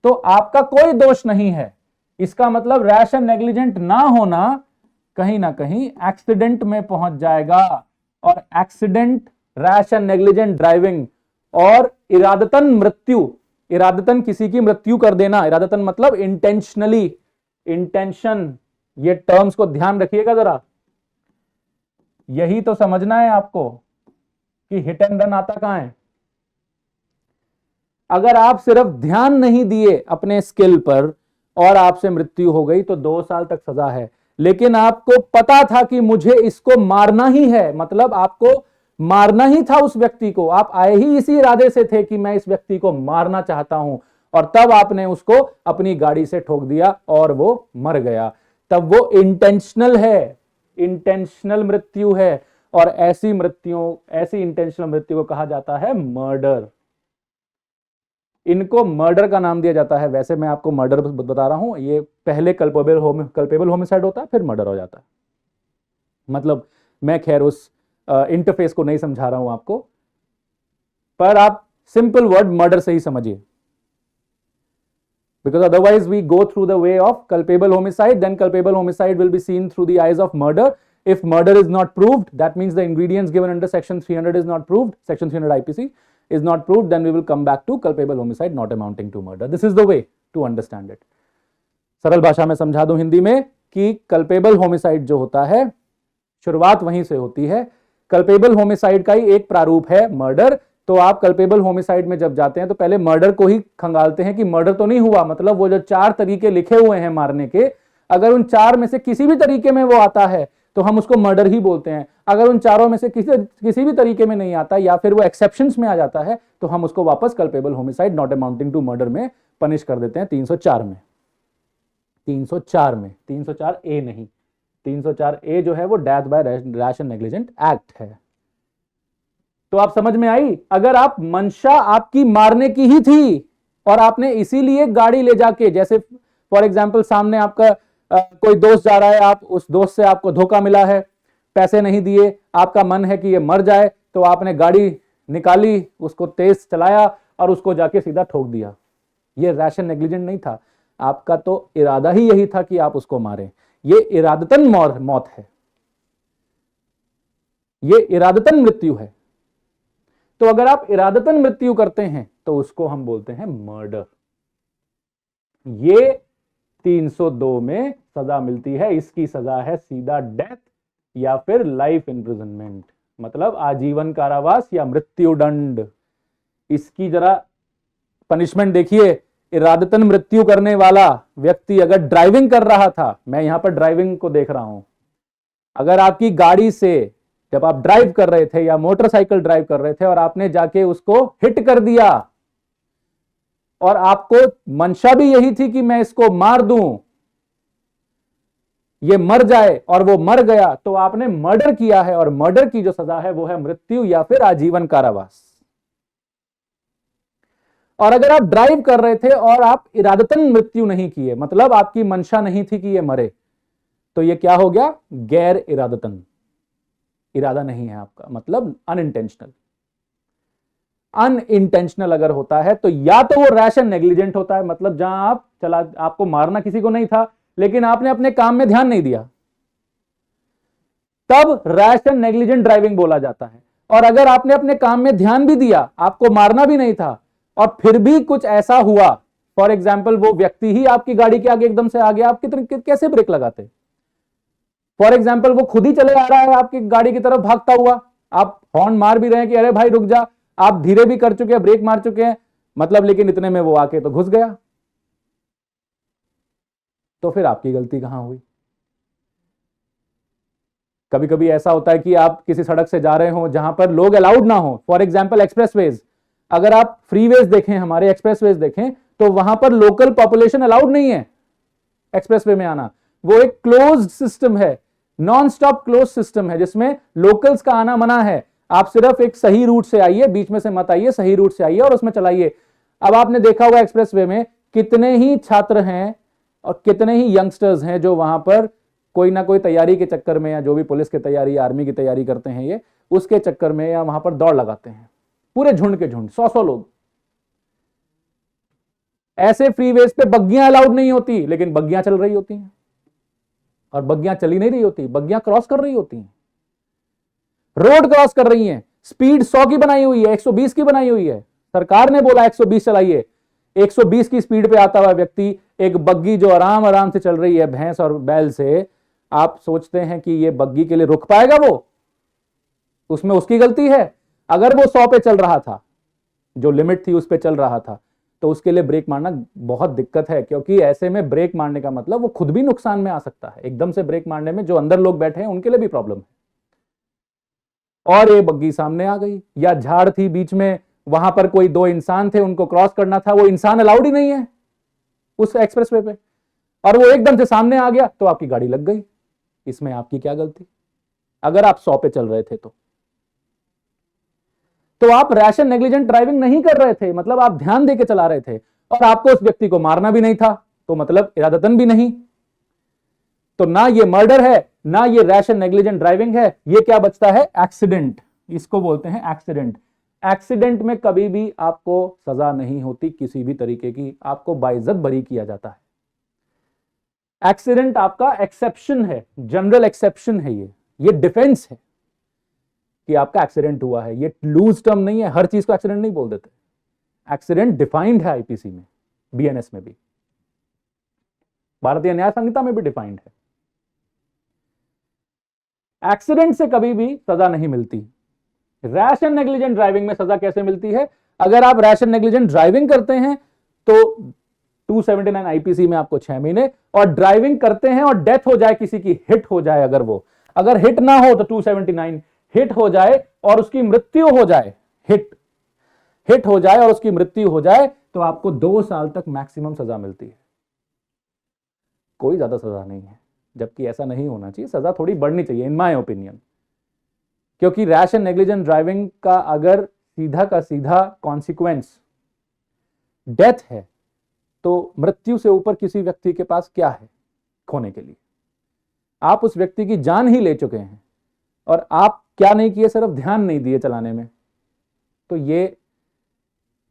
तो आपका कोई दोष नहीं है। इसका मतलब रैशन नेग्लिजेंट ना होना कहीं ना कहीं एक्सीडेंट में पहुंच जाएगा, और accident, rash and negligent driving और इरादतन मृत्यु, इरादतन किसी की मृत्यु कर देना, इरादतन मतलब इंटेंशनली, इंटेंशन, ये टर्म्स को ध्यान रखिएगा जरा। यही तो समझना है आपको कि हिट एंड रन आता कहां है। अगर आप सिर्फ ध्यान नहीं दिए अपने स्किल पर और आपसे मृत्यु हो गई तो 2 साल तक सजा है, लेकिन आपको पता था कि मुझे इसको मारना ही है, मतलब आपको मारना ही था उस व्यक्ति को, आप आए ही इसी इरादे से थे कि मैं इस व्यक्ति को मारना चाहता हूं, और तब आपने उसको अपनी गाड़ी से ठोक दिया और वो मर गया, तब वो इंटेंशनल है, इंटेंशनल मृत्यु है। और ऐसी मृत्युओं, ऐसी इंटेंशनल मृत्यु को कहा जाता है मर्डर। इनको मर्डर का नाम दिया जाता है। वैसे मैं आपको मर्डर बता रहा हूं, ये पहले कल्पेबल होमिसाइड होता है, फिर मर्डर हो जाता है। मतलब मैं खैर उस इंटरफेस को नहीं समझा रहा हूं आपको, पर आप सिंपल वर्ड मर्डर से ही समझिए, because otherwise we go through the way of culpable homicide, then culpable homicide will be seen through the eyes of murder. If murder is not proved, that means the ingredients given under section 300 is not proved, section 300 IPC is not proved, then we will come back to culpable homicide not amounting to murder. This is the way to understand it. सरल भाषा में समझा दूं हिंदी में कि culpable homicide जो होता है शुरुआत वहीं से होती है। culpable homicide का ही एक प्रारूप है मर्डर। तो आप कल्पेबल होमिसाइड में जब जाते हैं तो पहले मर्डर को ही खंगालते हैं कि मर्डर तो नहीं हुआ, मतलब वो जो 4 तरीके लिखे हुए हैं मारने के, अगर उन 4 में से किसी भी तरीके में वो आता है तो हम उसको मर्डर ही बोलते हैं। अगर उन चारों में से किसी भी तरीके में नहीं आता या फिर वो एक्सेप्शंस में आ जाता है तो हम उसको वापस culpable homicide not amounting to murder में पनिश कर देते हैं 304 में। 304 ए नहीं, 304 ए जो है वो death by rash and negligent act है। तो आप समझ में आई, अगर आप मंशा आपकी मारने की ही थी और आपने इसीलिए गाड़ी ले जाके, जैसे फॉर एग्जांपल सामने आपका कोई दोस्त जा रहा है, आप उस दोस्त से आपको धोखा मिला है, पैसे नहीं दिए, आपका मन है कि ये मर जाए, तो आपने गाड़ी निकाली, उसको तेज चलाया और उसको जाके सीधा ठोक दिया। ये रैशन नेग्लिजेंट नहीं था, आपका तो इरादा ही यही था कि आप उसको मारें। ये इरादतन मौत है, ये इरादतन मृत्यु है। तो अगर आप इरादतन मृत्यु करते हैं तो उसको हम बोलते हैं मर्डर। ये 302 में सजा मिलती है, इसकी सजा है सीधा डेथ या फिर लाइफ इंप्रिजनमेंट, मतलब आजीवन कारावास या मृत्यु दंड। इसकी जरा पनिशमेंट देखिए। इरादतन मृत्यु करने वाला व्यक्ति अगर ड्राइविंग कर रहा था, मैं यहां पर ड्राइविंग को देख रहा हूं, अगर आपकी गाड़ी से जब आप ड्राइव कर रहे थे या मोटरसाइकिल ड्राइव कर रहे थे और आपने जाके उसको हिट कर दिया और आपको मंशा भी यही थी कि मैं इसको मार दूं, ये मर जाए, और वो मर गया, तो आपने मर्डर किया है, और मर्डर की जो सजा है वो है मृत्यु या फिर आजीवन कारावास। और अगर आप ड्राइव कर रहे थे और आप इरादतन मृत्यु नहीं किए, मतलब आपकी मंशा नहीं थी कि ये मरे, तो ये क्या हो गया? गैर इरादतन। इरादा नहीं है आपका, मतलब अनइंटेंशनल। अनइंटेंशनल अगर होता है तो या तो वो रैशन नेग्लिजेंट होता है, मतलब जहां आपको मारना किसी को नहीं था लेकिन आपने अपने काम में ध्यान नहीं दिया, तब रैशन नेग्लिजेंट ड्राइविंग बोला जाता है। और अगर आपने अपने काम में ध्यान भी दिया, आपको मारना भी नहीं था और फिर भी कुछ ऐसा हुआ, फॉर एग्जाम्पल वो व्यक्ति ही आपकी गाड़ी के आगे एकदम से आ गया, आप कैसे ब्रेक लगाते? फॉर एग्जाम्पल वो खुद ही चले आ रहा है आपकी गाड़ी की तरफ भागता हुआ, आप हॉर्न मार भी रहे हैं कि अरे भाई रुक जा, आप धीरे भी कर चुके हैं, ब्रेक मार चुके हैं, मतलब, लेकिन इतने में वो आके तो घुस गया, तो फिर आपकी गलती कहां हुई? कभी कभी ऐसा होता है कि आप किसी सड़क से जा रहे हो जहां पर लोग अलाउड ना हो, फॉर एग्जाम्पल एक्सप्रेसवेज। अगर आप फ्रीवेज देखें, हमारे एक्सप्रेसवेज देखें, तो वहां पर लोकल पॉपुलेशन अलाउड नहीं है एक्सप्रेसवे में आना। वो एक क्लोज्ड सिस्टम है, नॉन स्टॉप क्लोज सिस्टम है, जिसमें लोकल्स का आना मना है। आप सिर्फ एक सही रूट से आइए, बीच में से मत आइए, सही रूट से आइए और उसमें चलाइए। अब आपने देखा होगा एक्सप्रेसवे में कितने ही छात्र हैं और कितने ही यंगस्टर्स हैं जो वहां पर कोई ना कोई तैयारी के चक्कर में, या जो भी पुलिस की तैयारी, आर्मी की तैयारी करते हैं, ये उसके चक्कर में या वहां पर दौड़ लगाते हैं, पूरे झुंड के झुंड, 100-100 लोग। ऐसे फ्रीवेज पे बग्गियां अलाउड नहीं होती, लेकिन बग्गियां चल रही होती हैं, और बग्गियां चली नहीं रही होती, बग्गियां क्रॉस कर रही होती हैं, रोड क्रॉस कर रही हैं। स्पीड 100 की बनाई हुई है, 120 की बनाई हुई है, सरकार ने बोला 120 चलाइए। 120 की स्पीड पे आता हुआ व्यक्ति, एक बग्गी जो आराम आराम से चल रही है भैंस और बैल से, आप सोचते हैं कि ये बग्गी के लिए रुक पाएगा? वो, उसमें उसकी गलती है? अगर वो 100 पे चल रहा था, जो लिमिट थी उस पे चल रहा था, तो उसके लिए ब्रेक मारना बहुत दिक्कत है, क्योंकि ऐसे में ब्रेक मारने का मतलब वो खुद भी नुकसान में आ सकता है। एकदम से ब्रेक मारने में जो अंदर लोग बैठे हैं उनके लिए भी प्रॉब्लम है। और ये बग्गी सामने आ गई, या झाड़ थी बीच में, वहां पर कोई 2 इंसान थे, उनको क्रॉस करना था, वो इंसान अलाउड ही नहीं है उस एक्सप्रेसवे पे, और वो एकदम से सामने आ गया, तो आपकी गाड़ी लग गई। इसमें आपकी क्या गलती? अगर आप 100 पे चल रहे थे तो आप रैशन नेग्लिजेंट ड्राइविंग नहीं कर रहे थे, मतलब आप ध्यान देके चला रहे थे, और आपको उस व्यक्ति को मारना भी नहीं था, तो मतलब इरादतन भी नहीं। तो ना ये मर्डर है, ना ये रैशन नेग्लिजेंट ड्राइविंग है, ये क्या बचता है? एक्सीडेंट। इसको बोलते हैं एक्सीडेंट। एक्सीडेंट में कभी भी आपको सजा नहीं होती किसी भी तरीके की, आपको बाइज्जत बरी किया जाता है। एक्सीडेंट आपका एक्सेप्शन है, जनरल एक्सेप्शन है, ये डिफेंस है कि आपका एक्सीडेंट हुआ है। ये लूज टर्म नहीं है, हर चीज को एक्सीडेंट नहीं बोल देते। एक्सीडेंट डिफाइंड है आईपीसी में, बीएनएस में भी, भारतीय न्याय संहिता में भी डिफाइंड है। एक्सीडेंट से कभी भी सजा नहीं मिलती। रैशन नेग्लिजेंट ड्राइविंग में सजा कैसे मिलती है? अगर आप रैशन नेग्लिजेंट ड्राइविंग करते हैं तो 279 आईपीसी में आपको 6 महीने, और ड्राइविंग करते हैं और डेथ हो जाए किसी की, हिट हो जाए, अगर हिट ना हो तो 279, हिट हो जाए और उसकी मृत्यु हो जाए, हिट हो जाए और उसकी मृत्यु हो जाए, तो आपको 2 साल तक मैक्सिमम सजा मिलती है, कोई ज्यादा सजा नहीं है। जबकि ऐसा नहीं होना चाहिए, सजा थोड़ी बढ़नी चाहिए इन माय ओपिनियन, क्योंकि रैश एंड नेग्लिजेंट ड्राइविंग का अगर सीधा का सीधा कॉन्सिक्वेंस डेथ है, तो मृत्यु से ऊपर किसी व्यक्ति के पास क्या है? खोने के लिए। आप उस व्यक्ति की जान ही ले चुके हैं और आप क्या नहीं किए, सिर्फ ध्यान नहीं दिए चलाने में। तो ये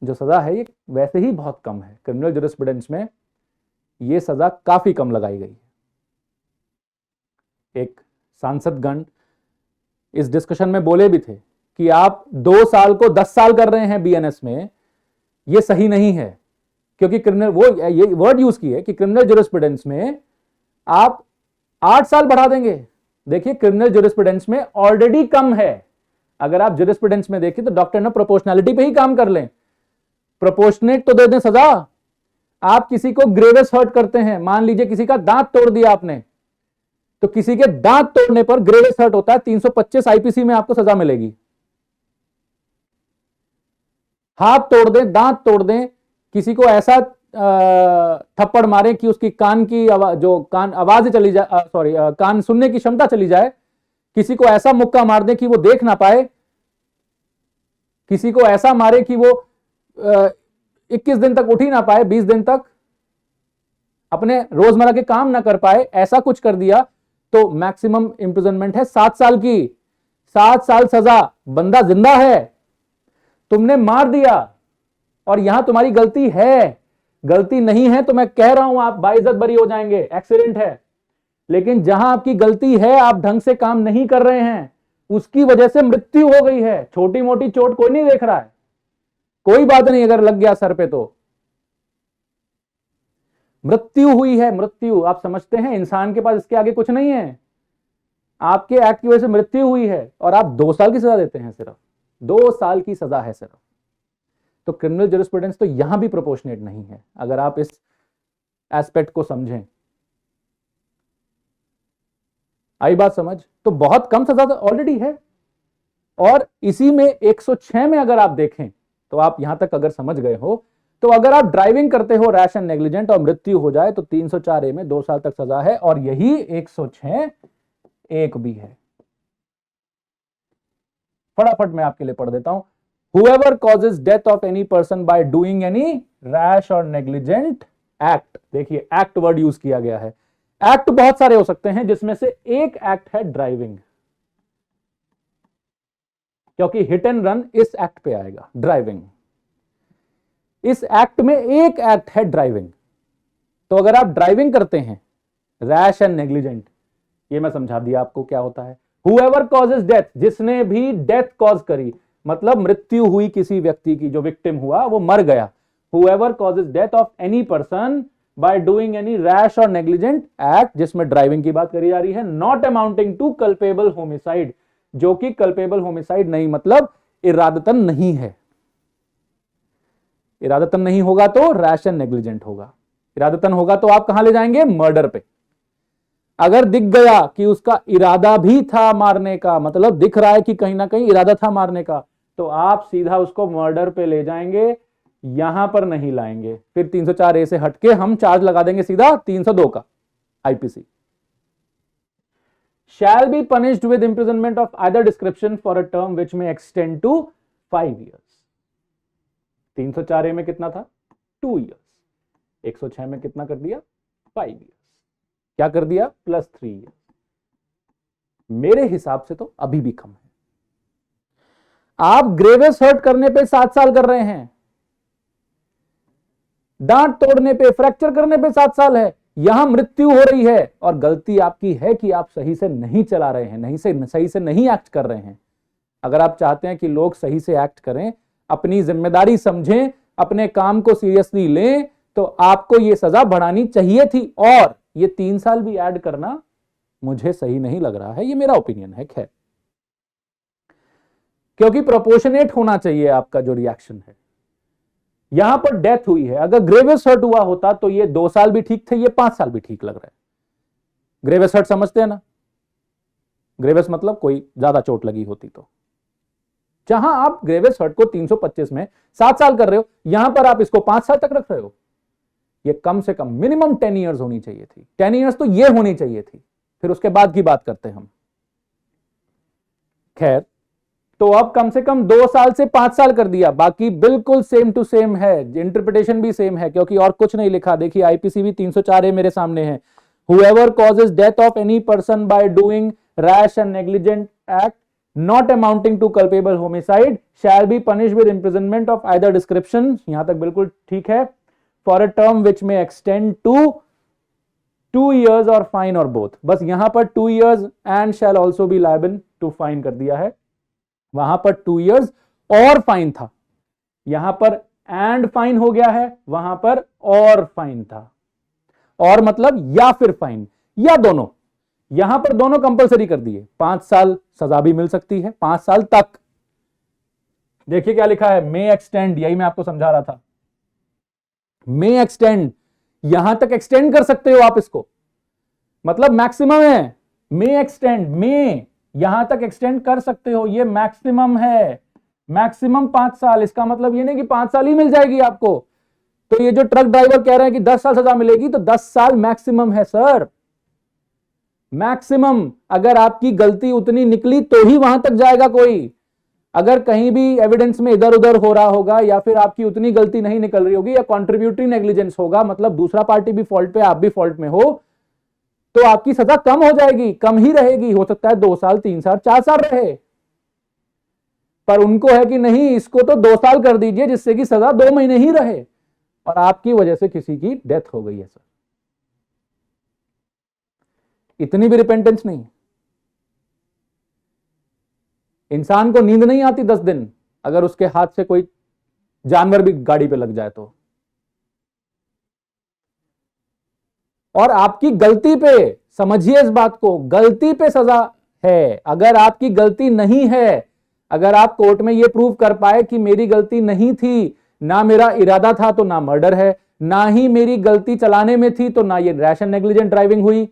जो सजा है ये वैसे ही बहुत कम है। क्रिमिनल ज्यूरिस्प्रूडेंस में ये सजा काफी कम लगाई गई है। एक सांसदगण इस डिस्कशन में बोले भी थे कि आप 2 साल को 10 साल कर रहे हैं बीएनएस में, ये सही नहीं है। क्योंकि क्रिमिनल, वो ये वर्ड यूज किए कि क्रिमिनल ज्यूरिस्प्रूडेंस में आप 8 साल बढ़ा देंगे। देखिए क्रिमिनल ज्यूरिस्प्रूडेंस में ऑलरेडी कम है। अगर आप ज्यूरिस्प्रूडेंस में देखिए तो डॉक्टर ने प्रोपोर्शनैलिटी पे ही काम कर लें, प्रोपोर्शनेट तो दे दें सजा। आप किसी को ग्रेवेस हर्ट करते हैं, मान लीजिए किसी का दांत तोड़ दिया आपने, तो किसी के दांत तोड़ने पर ग्रेवेस हर्ट होता है, 325 आईपीसी में आपको सजा मिलेगी। हाथ तोड़ दें, दांत तोड़ दें, किसी को ऐसा थप्पड़ मारे कि उसकी कान की आवाज चली जाए, कान सुनने की क्षमता चली जाए, किसी को ऐसा मुक्का मार दें कि वो देख ना पाए, किसी को ऐसा मारे कि वो 21 दिन तक उठ ही ना पाए, 20 दिन तक अपने रोजमर्रा के काम ना कर पाए, ऐसा कुछ कर दिया तो मैक्सिमम इंप्रिजनमेंट है 7 साल की। 7 साल सजा। बंदा जिंदा है, तुमने मार दिया और यहां तुम्हारी गलती है। गलती नहीं है तो मैं कह रहा हूं आप बाइज्जत बरी हो जाएंगे, एक्सीडेंट है। लेकिन जहां आपकी गलती है, आप ढंग से काम नहीं कर रहे हैं, उसकी वजह से मृत्यु हो गई है। छोटी मोटी चोट कोई नहीं देख रहा है, कोई बात नहीं, अगर लग गया सर पे तो मृत्यु हुई है। मृत्यु आप समझते हैं, इंसान के पास इसके आगे कुछ नहीं है। आपके एक्ट की वजह से मृत्यु हुई है और आप 2 साल की सजा देते हैं, सिर्फ 2 साल की सजा है सिर्फ। तो क्रिमिनल ज्यूरिस्प्रूडेंस तो यहां भी प्रोपोर्शनेट नहीं है, अगर आप इस एस्पेक्ट को समझें। आई बात समझ? तो बहुत कम सजा तो ऑलरेडी है। और इसी में 106 में अगर आप देखें तो आप यहां तक अगर समझ गए हो, तो अगर आप ड्राइविंग करते हो रैश एंड नेग्लिजेंट और मृत्यु हो जाए तो 304A में 2 साल तक सजा है, और यही 106 एक भी है। फटाफट मैं आपके लिए पढ़ देता हूं। Whoever causes death of any person by doing any rash or negligent act, देखिए एक्ट वर्ड यूज किया गया है। एक्ट बहुत सारे हो सकते हैं, जिसमें से एक एक्ट है ड्राइविंग, क्योंकि हिट एंड रन इस एक्ट पे आएगा। ड्राइविंग, इस एक्ट में एक एक्ट है ड्राइविंग। तो अगर आप ड्राइविंग करते हैं रैश एंड नेग्लिजेंट, ये मैं समझा दिया आपको क्या होता है। Whoever causes death, जिसने भी डेथ कॉज करी, मतलब मृत्यु हुई किसी व्यक्ति की, जो विक्टिम हुआ वो मर गया। Whoever causes death of any person by doing any rash or negligent act, जिसमें ड्राइविंग की बात करी जा रही है, not amounting to culpable homicide, जो कि culpable homicide नहीं, मतलब इरादतन नहीं है। इरादतन नहीं होगा तो रैश एंड नेग्लिजेंट होगा, इरादतन होगा तो आप कहां ले जाएंगे? मर्डर पे। अगर दिख गया कि उसका इरादा भी था मारने का, मतलब दिख रहा है कि कहीं ना कहीं इरादा था मारने का, तो आप सीधा उसको मर्डर पे ले जाएंगे, यहां पर नहीं लाएंगे। फिर 304A से हटके हम चार्ज लगा देंगे सीधा 302 का IPC. Shall be punished with imprisonment of either description for a term which में एक्सटेंड टू 5 years। 304A में कितना था? 2 years। 106 में कितना कर दिया? 5 years। क्या कर दिया? +3 years। मेरे हिसाब से तो अभी भी कम है। आप ग्रेवेस हर्ट करने पे 7 साल कर रहे हैं, दांत तोड़ने पे, फ्रैक्चर करने पे 7 साल है, यहां मृत्यु हो रही है। और गलती आपकी है कि आप सही से नहीं चला रहे हैं, सही से नहीं एक्ट कर रहे हैं। अगर आप चाहते हैं कि लोग सही से एक्ट करें, अपनी जिम्मेदारी समझें, अपने काम को सीरियसली लें, तो आपको यह सजा बढ़ानी चाहिए थी। और ये 3 साल भी ऐड करना मुझे सही नहीं लग रहा है, ये मेरा ओपिनियन है। खैर, क्योंकि प्रोपोर्शनेट होना चाहिए आपका जो रिएक्शन है। यहां पर डेथ हुई है, अगर ग्रेवियस हर्ट हुआ होता तो ये 2 साल भी ठीक थे, ये 5 साल भी ठीक लग रहा है। ग्रेवियस हर्ट समझते हैं ना? ग्रेवियस मतलब कोई ज्यादा चोट लगी होती। तो जहां आप ग्रेवियस हर्ट को 325 में 7 साल कर रहे हो, यहां पर आप इसको 5 साल तक रख रहे हो। ये कम से कम मिनिमम 10 years होनी चाहिए थी। 10 years तो ये होनी चाहिए थी, फिर उसके बाद की बात करते हैं हम। खैर, तो अब कम से कम 2 साल से 5 साल कर दिया, बाकी बिल्कुल सेम टू सेम है, इंटरप्रिटेशन भी सेम है, क्योंकि और कुछ नहीं लिखा। देखिए आईपीसी भी 304A मेरे सामने है। whoever causes death of any person by doing rash and negligent act not amounting to culpable homicide shall be punished with imprisonment of either description, यहां तक बिल्कुल ठीक है, for a term which may extend to 2 years or fine or both. बस यहां पर 2 years and shall also be liable to fine कर दिया है, वहां पर 2 years और फाइन था, यहां पर एंड फाइन हो गया है, वहां पर और फाइन था, और मतलब या फिर फाइन या दोनों, यहां पर दोनों कंपलसरी कर दिए, 5 साल सजा भी मिल सकती है, 5 साल तक। देखिए क्या लिखा है, मे एक्सटेंड, यही मैं आपको समझा रहा था, मे एक्सटेंड, यहां तक एक्सटेंड कर सकते हो आप इसको, मतलब मैक्सिमम है, मे एक्सटेंड, मे यहां तक एक्सटेंड कर सकते हो, ये मैक्सिमम है, मैक्सिमम 5 साल, इसका मतलब ये नहीं कि 5 साल ही मिल जाएगी आपको। तो ये जो ट्रक ड्राइवर कह रहे हैं कि 10 साल सजा मिलेगी, तो 10 साल मैक्सिमम है सर, मैक्सिमम। अगर आपकी गलती उतनी निकली तो ही वहां तक जाएगा कोई, अगर कहीं भी एविडेंस में इधर उधर हो रहा होगा या फिर आपकी उतनी गलती नहीं निकल रही होगी या कॉन्ट्रीब्यूटरी नेग्लिजेंस होगा, मतलब दूसरा पार्टी भी फॉल्ट पे आप भी फॉल्ट में हो, तो आपकी सजा कम हो जाएगी, कम ही रहेगी, हो सकता है 2 साल 3 साल 4 साल रहे, पर उनको है कि नहीं इसको तो 2 साल कर दीजिए जिससे कि सजा 2 महीने ही रहे, और आपकी वजह से किसी की डेथ हो गई है सर, इतनी भी रिपेंटेंस नहीं। इंसान को नींद नहीं आती 10 दिन अगर उसके हाथ से कोई जानवर भी गाड़ी पे लग जाए तो, और आपकी गलती पे, समझिए इस बात को, गलती पे सजा है। अगर आपकी गलती नहीं है, अगर आप कोर्ट में यह प्रूव कर पाए कि मेरी गलती नहीं थी, ना मेरा इरादा था, तो ना मर्डर है, ना ही मेरी गलती चलाने में थी, तो ना ये रैश एंड नेग्लिजेंट ड्राइविंग हुई,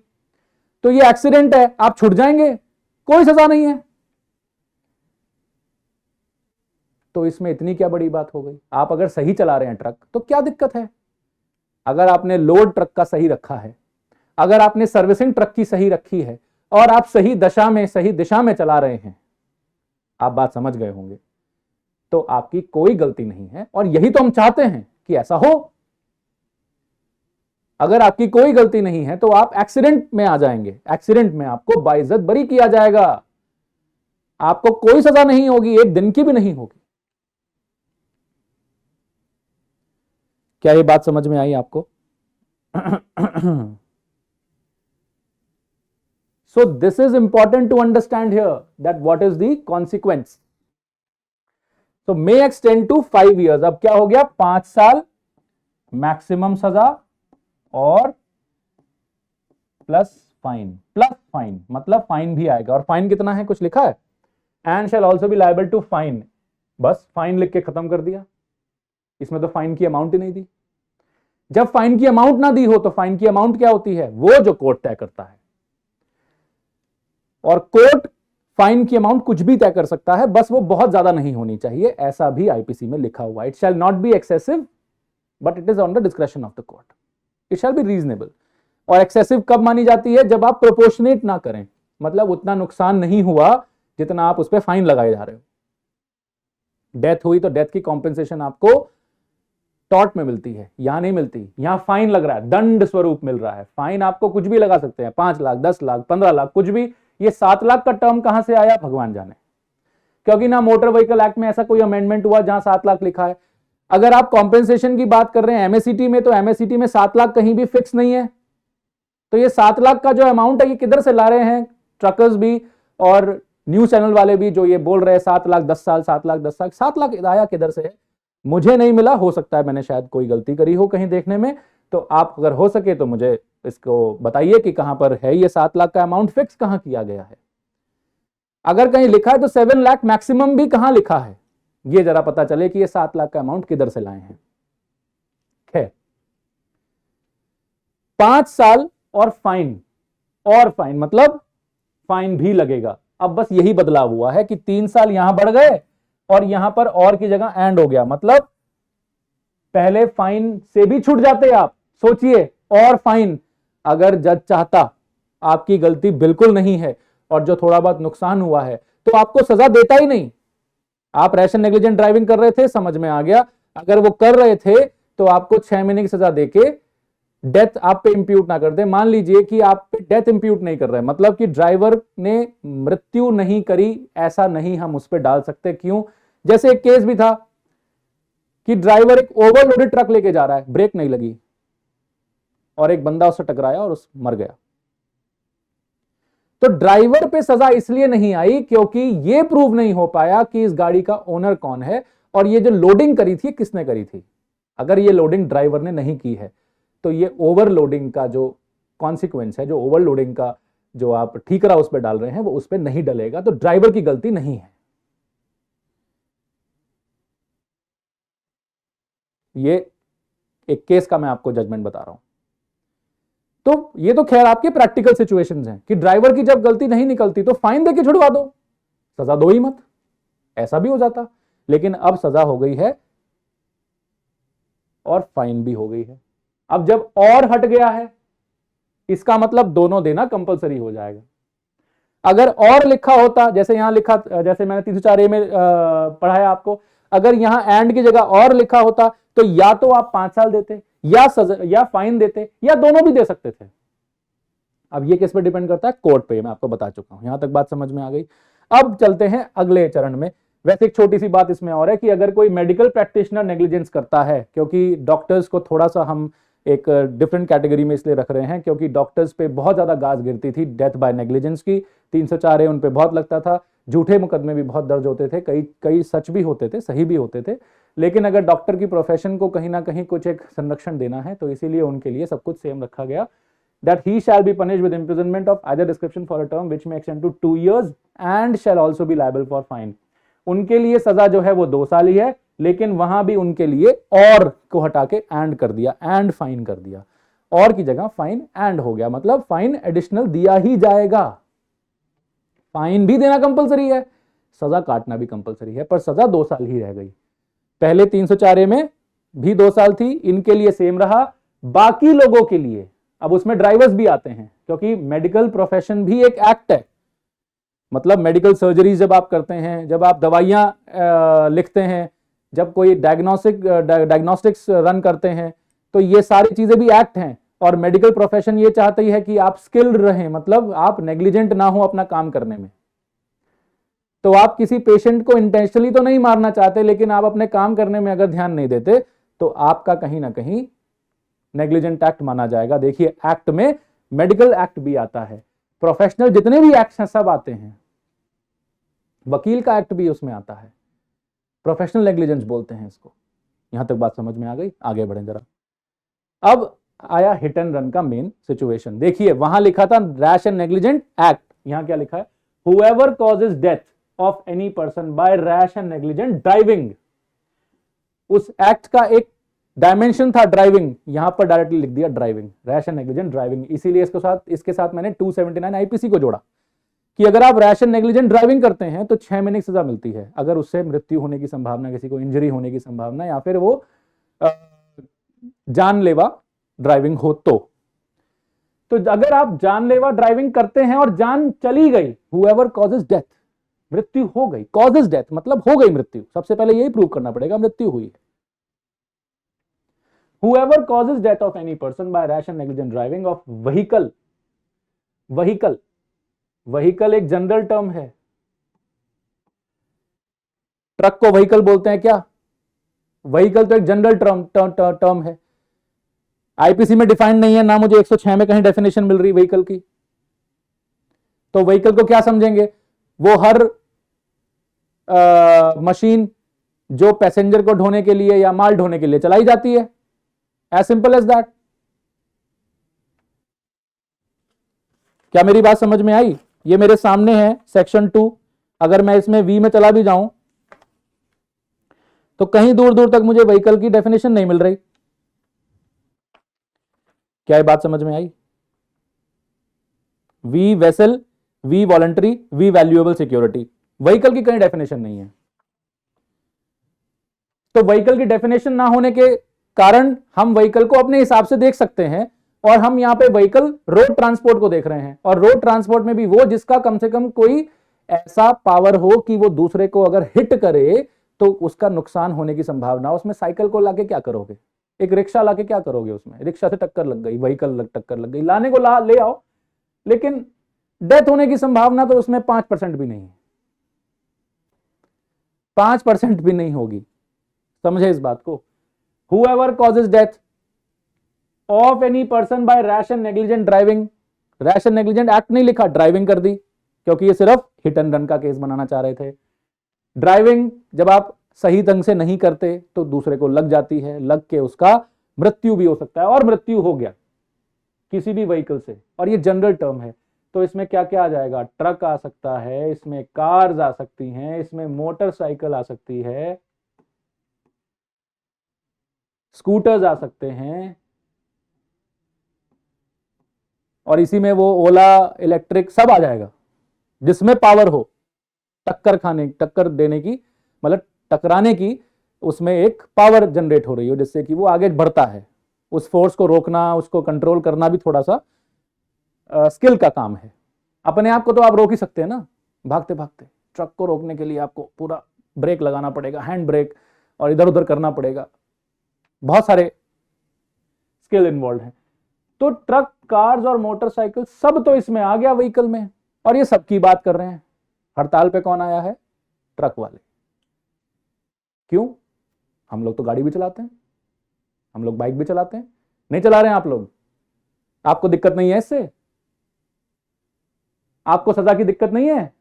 तो ये एक्सीडेंट है, आप छूट जाएंगे, कोई सजा नहीं है। तो इसमें इतनी क्या बड़ी बात हो गई, आप अगर सही चला रहे हैं ट्रक तो क्या दिक्कत है, अगर आपने लोड ट्रक का सही रखा है, अगर आपने सर्विसिंग ट्रक की सही रखी है, और आप सही दशा में सही दिशा में चला रहे हैं, आप बात समझ गए होंगे, तो आपकी कोई गलती नहीं है, और यही तो हम चाहते हैं कि ऐसा हो। अगर आपकी कोई गलती नहीं है तो आप एक्सीडेंट में आ जाएंगे, एक्सीडेंट में आपको बाइज्जत बरी किया जाएगा, आपको कोई सजा नहीं होगी, 1 दिन की भी नहीं होगी। क्या ये बात समझ में आई आपको? So this is important to understand here that what is the consequence. So may extend to 5 years. अब क्या हो गया, 5 साल मैक्सिमम सजा और प्लस फाइन मतलब फाइन भी आएगा, और फाइन कितना है कुछ लिखा है, and shall also be liable to fine, बस फाइन लिख के खत्म कर दिया, इसमें तो फाइन की अमाउंट ही नहीं दी। जब फाइन की अमाउंट ना दी हो तो फाइन की अमाउंट क्या होती है, वो जो कोर्ट तय करता है, और कोर्ट फाइन की अमाउंट कुछ भी तय कर सकता है, बस वो बहुत ज्यादा नहीं होनी चाहिए, ऐसा भी आईपीसी में लिखा हुआ है, it shall not be excessive but it is on the discretion of the court, it shall be reasonable. और एक्सेसिव कब मानी जाती है, जब आप प्रोपोर्शनेट ना करें, मतलब उतना नुकसान नहीं हुआ जितना आप उस पर फाइन लगाए जा रहे हो। डेथ हुई तो डेथ की कॉम्पेंसेशन आपको टॉर्ट में मिलती है, यहां नहीं मिलती, यहां फाइन लग रहा है, दंड स्वरूप मिल रहा है। फाइन आपको कुछ भी लगा सकते हैं, 5 लाख 10 लाख 15 लाख कुछ भी। ये 7 लाख का टर्म कहां से आया भगवान जाने, क्योंकि ना मोटर व्हीकल एक्ट में ऐसा कोई अमेंडमेंट हुआ जहां 7 लाख लिखा है। अगर आप कॉम्पेंसेशन की बात कर रहे हैं एमएससीटी में, तो एमएससीटी में 7 लाख कहीं भी फिक्स नहीं है। तो ये 7 लाख का जो अमाउंट है ये किधर से ला रहे हैं ट्रकर्स भी और न्यूज चैनल वाले भी, जो ये बोल रहे हैं 7 लाख 10 साल 7 लाख 10 साल, 7 लाख आया किधर से है, मुझे नहीं मिला, हो सकता है मैंने शायद कोई गलती करी हो कहीं देखने में, तो आप अगर हो सके तो मुझे इसको बताइए कि कहां पर है ये 7 लाख का अमाउंट फिक्स कहां किया गया है। अगर कहीं लिखा है तो 7 लाख मैक्सिमम भी कहां लिखा है, ये जरा पता चले कि ये 7 लाख का अमाउंट किधर से लाए हैं। खैर 5 साल और फाइन मतलब फाइन भी लगेगा। अब बस यही बदलाव हुआ है कि 3 साल यहां बढ़ गए और यहां पर और की जगह एंड हो गया, मतलब पहले फाइन से भी छूट जाते आप, सोचिए, और फाइन अगर जज चाहता आपकी गलती बिल्कुल नहीं है और जो थोड़ा बहुत नुकसान हुआ है तो आपको सजा देता ही नहीं। आप रैश एंड नेग्लिजेंट ड्राइविंग कर रहे थे, समझ में आ गया, अगर वो कर रहे थे तो आपको 6 महीने की सजा देके डेथ आप पे इंप्यूट ना कर दे। मान लीजिए कि आप पे डेथ इंप्यूट नहीं कर रहे, मतलब कि ड्राइवर ने मृत्यु नहीं करी, ऐसा नहीं हम उस पर डाल सकते। क्यों? जैसे एक केस भी था कि ड्राइवर एक ओवरलोडेड ट्रक लेके जा रहा है, ब्रेक नहीं लगी और एक बंदा उससे टकराया और उस मर गया। तो ड्राइवर पे सजा इसलिए नहीं आई क्योंकि यह प्रूव नहीं हो पाया कि इस गाड़ी का ओनर कौन है और ये जो लोडिंग करी थी किसने करी थी। अगर ये लोडिंग ड्राइवर ने नहीं की है तो ये ओवरलोडिंग का जो कॉन्सिक्वेंस है, जो ओवरलोडिंग का जो आप ठीकरा उस पर डाल रहे हैं वो उस पर नहीं डलेगा, तो ड्राइवर की गलती नहीं है। ये एक केस का मैं आपको जजमेंट बता रहा हूं। तो ये तो खैर आपके प्रैक्टिकल सिचुएशंस हैं कि ड्राइवर की जब गलती नहीं निकलती तो फाइन देके छुड़वा दो, सजा दो ही मत, ऐसा भी हो जाता। लेकिन अब सजा हो गई है और फाइन भी हो गई है। अब जब और हट गया है इसका मतलब दोनों देना कंपलसरी हो जाएगा। अगर और लिखा होता, जैसे यहां लिखा, जैसे मैंने 304A में पढ़ाया आपको, अगर यहां एंड की जगह और लिखा होता तो या तो आप 5 साल देते या सजा या फाइन देते या दोनों भी दे सकते थे। अब ये किस पे डिपेंड करता है? कोर्ट पे। मैं आपको बता चुका हूं, यहां तक बात समझ में आ गई। अब चलते हैं अगले चरण में। वैसे एक छोटी सी बात इसमें और है कि अगर कोई मेडिकल प्रैक्टिशनर नेग्लिजेंस करता है, क्योंकि डॉक्टर्स को थोड़ा सा हम एक डिफरेंट कैटेगरी में इसलिए रख रहे हैं क्योंकि डॉक्टर्स पे बहुत ज्यादा गाज गिरती थी डेथ बाय नेग्लिजेंस की। 304A उन पे बहुत लगता था, झूठे मुकदमे भी बहुत दर्ज होते थे, कई कई सच भी होते थे, सही भी होते थे। लेकिन अगर डॉक्टर की प्रोफेशन को कहीं ना कहीं कुछ एक संरक्षण देना है तो इसीलिए उनके लिए सब कुछ सेम रखा गया, that he shall be punished with imprisonment of either description for a term which may extend to 2 years and shall also be liable for fine। उनके लिए सजा जो है वो 2 साल ही है, लेकिन वहां भी उनके लिए और को हटा के एंड कर दिया, एंड फाइन कर दिया। और की जगह फाइन एंड हो गया, मतलब फाइन एडिशनल दिया ही जाएगा। फाइन भी देना कंपलसरी है, सजा काटना भी कंपलसरी है, पर सजा 2 साल ही रह गई। पहले 304A में भी 2 साल थी, इनके लिए सेम रहा। बाकी लोगों के लिए अब उसमें ड्राइवर्स भी आते हैं, क्योंकि मेडिकल प्रोफेशन भी एक एक्ट है। मतलब मेडिकल सर्जरी जब आप करते हैं, जब आप दवाइयां लिखते हैं, जब कोई डायग्नोस्टिक्स रन करते हैं, तो ये सारी चीजें भी एक्ट हैं। और मेडिकल प्रोफेशन ये चाहता ही है कि आप स्किल्ड रहें, मतलब आप नेग्लिजेंट ना हो अपना काम करने में। तो आप किसी पेशेंट को इंटेंशनली तो नहीं मारना चाहते, लेकिन आप अपने काम करने में अगर ध्यान नहीं देते तो आपका कहीं ना कहीं नेग्लिजेंट एक्ट माना जाएगा। देखिए, एक्ट में मेडिकल एक्ट भी आता है, प्रोफेशनल जितने भी एक्ट हैं सब आते हैं, वकील का एक्ट भी उसमें आता है, प्रोफेशनल नेग्लिजेंस बोलते हैं इसको। यहां तक बात समझ में आ गई? आगे बढ़ें जरा। अब आया हिट एंड रन का मेन सिचुएशन। देखिए, वहां लिखा था रैश एंड नेग्लिजेंट एक्ट, यहां क्या लिखा है? Whoever causes death of any person by rash and negligent driving. उस एक्ट का एक डायमेंशन था ड्राइविंग, यहां पर डायरेक्टली लिख दिया driving, rash and negligent driving. इसीलिए इसके साथ मैंने 279 आईपीसी को जोड़ा कि अगर आप रैश एंड नेग्लिजेंट ड्राइविंग करते हैं तो 6 महीने की सजा मिलती है, अगर उससे मृत्यु होने की संभावना, किसी को इंजरी होने की संभावना, या फिर वो जानलेवा ड्राइविंग हो तो अगर आप जानलेवा ड्राइविंग करते हैं और जान चली गई, हुएवर कॉजेज डेथ, मृत्यु हो गई, कॉजेज डेथ मतलब हो गई मृत्यु, सबसे पहले यही प्रूव करना पड़ेगा मृत्यु हुई है। Whoever causes death of any person by rash and negligent driving of vehicle, vehicle एक जनरल टर्म है। ट्रक को व्हीकल बोलते हैं क्या? व्हीकल तो एक जनरल टर्म है, आईपीसी में डिफाइंड नहीं है ना, मुझे 106 में कहीं डेफिनेशन मिल रही व्हीकल की। तो व्हीकल को क्या समझेंगे? वो हर मशीन जो पैसेंजर को ढोने के लिए या माल ढोने के लिए चलाई जाती है, एज सिंपल एज दैट। क्या मेरी बात समझ में आई? ये मेरे सामने है सेक्शन 2, अगर मैं इसमें वी में चला भी जाऊं तो कहीं दूर दूर तक मुझे व्हीकल की डेफिनेशन नहीं मिल रही। क्या ये बात समझ में आई? V vessel, V voluntary, V valuable security, vehicle की कहीं डेफिनेशन नहीं है। तो व्हीकल की डेफिनेशन ना होने के कारण हम व्हीकल को अपने हिसाब से देख सकते हैं, और हम यहां पे व्हीकल रोड ट्रांसपोर्ट को देख रहे हैं, और रोड ट्रांसपोर्ट में भी वो जिसका कम से कम कोई ऐसा पावर हो कि वो दूसरे को अगर हिट करे तो उसका नुकसान होने की संभावना। उसमें साइकिल को लाके क्या करोगे? एक रिक्शा लाके क्या करोगे उसमें? रिक्शा से टक्कर लग गई, व्हीकल टक्कर लग गई, लाने को ले आओ, लेकिन डेथ होने की संभावना तो उसमें 5% भी नहीं है, 5% भी नहीं होगी। समझे इस बात को? Whoever causes death of any person by rash and negligent driving, rash and negligent act नहीं लिखा, ड्राइविंग कर दी, क्योंकि ये सिर्फ हिट एंड रन का केस बनाना चाह रहे थे। ड्राइविंग जब आप सही ढंग से नहीं करते तो दूसरे को लग जाती है, लग के उसका मृत्यु भी हो सकता है, और मृत्यु हो गया किसी भी व्हीकल से, और ये जनरल टर्म है। तो इसमें क्या क्या आ जाएगा? ट्रक आ सकता है, इसमें कार्स आ सकती हैं, इसमें मोटरसाइकिल आ सकती है, स्कूटर्स आ सकते हैं, और इसी में वो ओला इलेक्ट्रिक सब आ जाएगा जिसमें पावर हो, टक्कर देने की, मतलब टकराने की, उसमें एक पावर जनरेट हो रही हो जिससे कि वो आगे बढ़ता है। उस फोर्स को रोकना, उसको कंट्रोल करना भी थोड़ा सा स्किल का काम है। अपने आप को तो आप रोक ही सकते हैं ना, भागते भागते। ट्रक को रोकने के लिए आपको पूरा ब्रेक लगाना पड़ेगा, हैंड ब्रेक, और इधर उधर करना पड़ेगा, बहुत सारे स्किल इन्वॉल्व हैं। तो ट्रक, कार्स और मोटरसाइकिल सब तो इसमें आ गया व्हीकल में, और ये सबकी बात कर रहे हैं। हड़ताल पे कौन आया है? ट्रक वाले। क्यों? हम लोग तो गाड़ी भी चलाते हैं, हम लोग बाइक भी चलाते हैं। नहीं चला रहे हैं आप लोग? आपको दिक्कत नहीं है इससे? आपको सजा की दिक्कत नहीं है?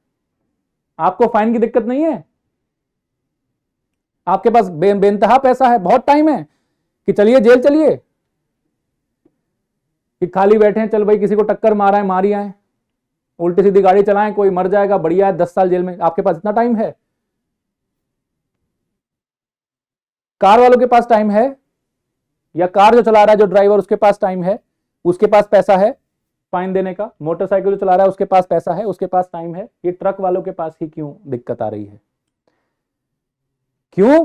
आपको फाइन की दिक्कत नहीं है? आपके पास बेइंतहा पैसा है, बहुत टाइम है कि चलिए जेल चलिए, कि खाली बैठे हैं, चल भाई किसी को टक्कर मारा है मारी आए, उल्टी सीधी गाड़ी चलाएं, कोई मर जाएगा बढ़िया है, 10 साल जेल में। आपके पास इतना टाइम है? कार वालों के पास टाइम है? या कार जो चला रहा है, जो ड्राइवर, उसके पास टाइम है, उसके पास पैसा है फाइन देने का? मोटरसाइकिल जो चला रहा है उसके पास पैसा है, उसके पास टाइम है? ये ट्रक वालों के पास ही क्यों दिक्कत आ रही है? क्यों?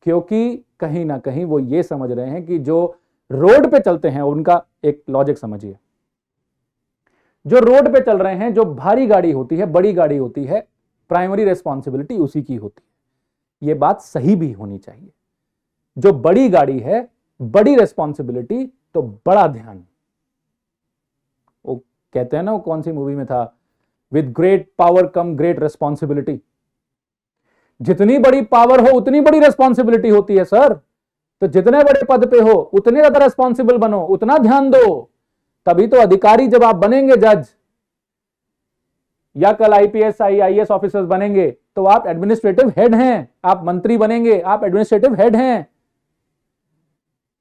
क्योंकि कहीं ना कहीं वो ये समझ रहे हैं कि जो रोड पे चलते हैं, उनका एक लॉजिक समझिए, जो रोड पे चल रहे हैं, जो भारी गाड़ी होती है, बड़ी गाड़ी होती है, प्राइमरी रिस्पॉन्सिबिलिटी उसी की होती है। ये बात सही भी होनी चाहिए। जो बड़ी गाड़ी है, बड़ी रिस्पॉन्सिबिलिटी, तो बड़ा ध्यान। वो कहते हैं ना, वो कौन सी मूवी में था, with great power come great responsibility. जितनी बड़ी पावर हो उतनी बड़ी रिस्पॉन्सिबिलिटी होती है सर। तो जितने बड़े पद पे हो उतने ज्यादा रिस्पॉन्सिबल बनो, उतना ध्यान दो, तभी तो अधिकारी जब आप बनेंगे, जज या कल आईपीएस आईएएस ऑफिसर्स बनेंगे, तो आप एडमिनिस्ट्रेटिव हेड हैं। आप मंत्री बनेंगे, आप एडमिनिस्ट्रेटिव हेड हैं।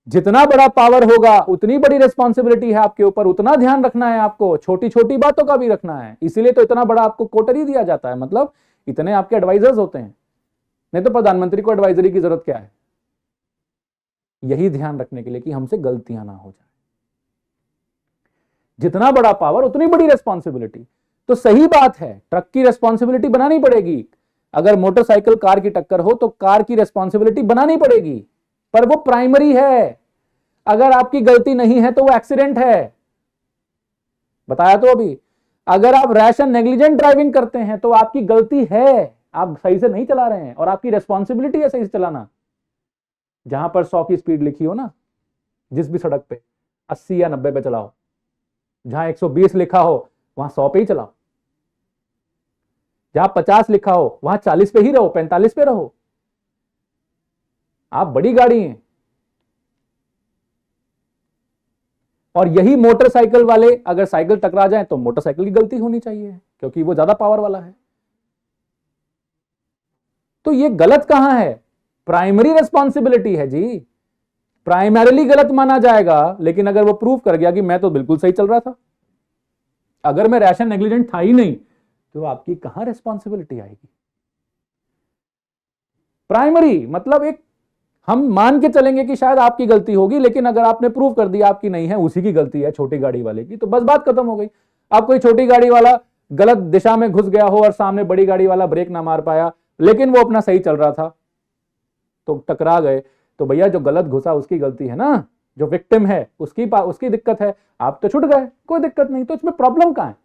जितना बड़ा पावर होगा उतनी बड़ी रिस्पॉन्सिबिलिटी है आपके ऊपर, उतना ध्यान रखना है आपको, छोटी छोटी बातों का भी रखना है। इसीलिए तो इतना बड़ा आपको कोटरी दिया जाता है, मतलब इतने आपके एडवाइजर्स होते हैं। नहीं तो प्रधानमंत्री को एडवाइजरी की जरूरत क्या है? यही ध्यान रखने के लिए कि हमसे गलतियां ना हो जाए। जितना बड़ा पावर उतनी बड़ी रिस्पॉन्सिबिलिटी। तो सही बात है, ट्रक की रिस्पॉन्सिबिलिटी बनानी पड़ेगी। अगर मोटरसाइकिल कार की टक्कर हो तो कार की रिस्पॉन्सिबिलिटी बनानी पड़ेगी, पर वो प्राइमरी है। अगर आपकी गलती नहीं है तो वो एक्सीडेंट है। बताया तो अभी, अगर आप रैश एंड नेग्लिजेंट ड्राइविंग करते हैं तो आपकी गलती है, आप सही से नहीं चला रहे हैं, और आपकी रिस्पॉन्सिबिलिटी है सही से चलाना। जहां पर 100 की स्पीड लिखी हो ना, जिस भी सड़क पे 80 या 90 पे चलाओ। जहां 120 लिखा हो वहां 100 पे ही चलाओ। जहां 50 लिखा हो वहां 40 पे ही रहो, 45 पे रहो। आप बड़ी गाड़ी हैं। और यही मोटरसाइकिल वाले अगर साइकिल टकरा जाए तो मोटरसाइकिल की गलती होनी चाहिए, क्योंकि वो ज्यादा पावर वाला है। तो ये गलत कहां है? प्राइमरी रिस्पॉन्सिबिलिटी है जी, प्राइमरीली गलत माना जाएगा। लेकिन अगर वो प्रूव कर गया कि मैं तो बिल्कुल सही चल रहा था, अगर मैं रैश एंड नेग्लिजेंट था ही नहीं, तो आपकी कहां रिस्पॉन्सिबिलिटी आएगी? प्राइमरी मतलब एक, हम मान के चलेंगे कि शायद आपकी गलती होगी, लेकिन अगर आपने प्रूव कर दिया आपकी नहीं है, उसी की गलती है, छोटी गाड़ी वाले की, तो बस बात खत्म हो गई। अब कोई छोटी गाड़ी वाला गलत दिशा में घुस गया हो और सामने बड़ी गाड़ी वाला ब्रेक ना मार पाया, लेकिन वो अपना सही चल रहा था, तो टकरा गए, तो भैया जो गलत घुसा उसकी गलती है ना, जो विक्टिम है उसकी दिक्कत है। आप तो छूट गए, कोई दिक्कत नहीं। तो इसमें प्रॉब्लम कहां है?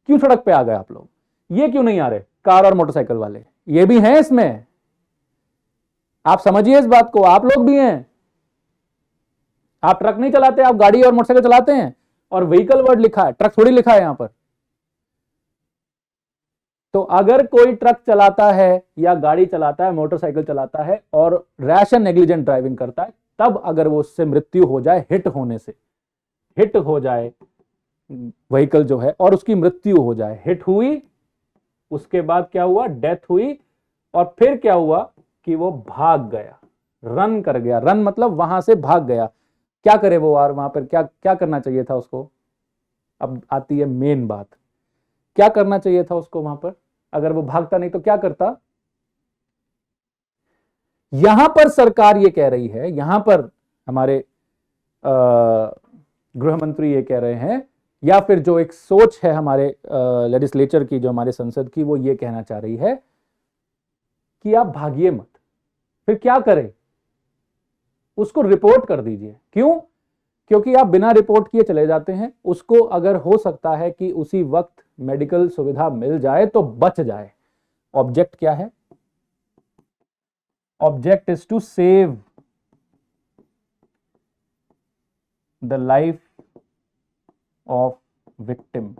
क्यों सड़क पे आ गए आप लोग? ये क्यों नहीं आ रहे कार और मोटरसाइकिल वाले? ये भी हैं इसमें। आप समझिए इस बात को, आप लोग भी हैं। आप ट्रक नहीं चलाते, आप गाड़ी और मोटरसाइकिल चलाते हैं, और व्हीकल वर्ड लिखा है, ट्रक थोड़ी लिखा है यहां पर। तो अगर कोई ट्रक चलाता है या गाड़ी चलाता है, मोटरसाइकिल चलाता है और रैश एंड नेग्लिजेंट ड्राइविंग करता है, तब अगर वो उससे मृत्यु हो जाए, हिट होने से, हिट हो जाए व्हीकल जो है और उसकी मृत्यु हो जाए, हिट हुई, उसके बाद क्या हुआ, डेथ हुई, और फिर क्या हुआ कि वो भाग गया, रन कर गया। रन मतलब वहां से भाग गया। क्या करे वो, और वहां पर क्या क्या करना चाहिए था उसको? अब आती है मेन बात, क्या करना चाहिए था उसको वहां पर? अगर वो भागता नहीं तो क्या करता? यहां पर सरकार ये कह रही है, यहां पर हमारे गृह मंत्री ये कह रहे हैं, या फिर जो एक सोच है हमारे लेजिस्लेचर की, जो हमारे संसद की, वो ये कहना चाह रही है कि आप भागिए मत। फिर क्या करें? उसको रिपोर्ट कर दीजिए। क्यों? क्योंकि आप बिना रिपोर्ट किए चले जाते हैं, उसको अगर हो सकता है कि उसी वक्त मेडिकल सुविधा मिल जाए तो बच जाए। ऑब्जेक्ट क्या है? Object is to save the life of victim.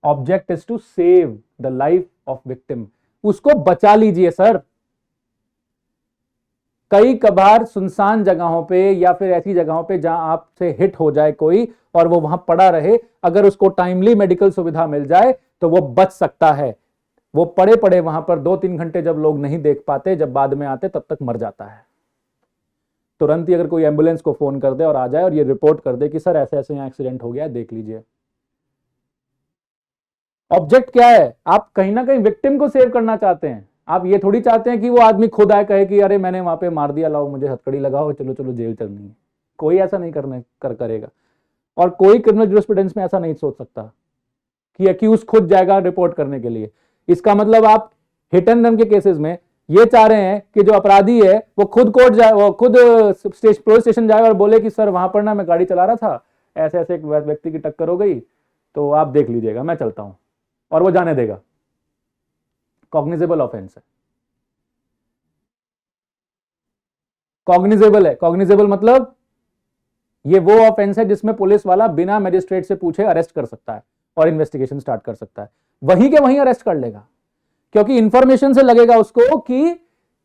Object is to save the life of victim. उसको बचा लीजिए सर। कई कभार सुनसान जगहों पे या फिर ऐसी जगहों पे जहां आपसे हिट हो जाए कोई और वो वहां पड़ा रहे, अगर उसको टाइमली मेडिकल सुविधा मिल जाए तो वो बच सकता है। वो पड़े पड़े वहां पर 2-3 घंटे जब लोग नहीं देख पाते, जब बाद में आते, तब तक मर जाता है। तुरंत ही अगर कोई एम्बुलेंस को फोन कर दे और आ जाए और ये रिपोर्ट कर दे कि सर ऐसे ऐसे यहां एक्सीडेंट हो गया, देख लीजिए। ऑब्जेक्ट क्या है? आप कहीं ना कहीं विक्टिम को सेव करना चाहते हैं। आप ये थोड़ी चाहते हैं कि वो आदमी खुद आए कहे कि अरे मैंने वहां पे मार दिया, लाओ मुझे हथकड़ी लगाओ, चलो चलो जेल चलनी है। कोई ऐसा नहीं करेगा, और कोई क्रिमिनल जूरिस्प्रूडेंस में ऐसा नहीं सोच सकता कि अक्यूज खुद जाएगा रिपोर्ट करने के लिए। इसका मतलब आप हिट एंड रन के केसेस में ये चाह रहे हैं कि जो अपराधी है वो खुद कोर्ट जाए, वो खुद पुलिस स्टेशन जाए और बोले कि सर वहां पर ना मैं गाड़ी चला रहा था, ऐसे ऐसे एक व्यक्ति की टक्कर हो गई, तो आप देख लीजिएगा, मैं चलता हूं, और वो जाने देगा। कॉग्निजेबल ऑफेंस है। कॉग्निजेबल है। कॉग्निजेबल मतलब ये वो ऑफेंस है जिसमें पुलिस वाला बिना मजिस्ट्रेट से पूछे अरेस्ट कर सकता है और इन्वेस्टिगेशन स्टार्ट कर सकता है। वहीं के वहीं अरेस्ट कर लेगा, क्योंकि इंफॉर्मेशन से लगेगा उसको कि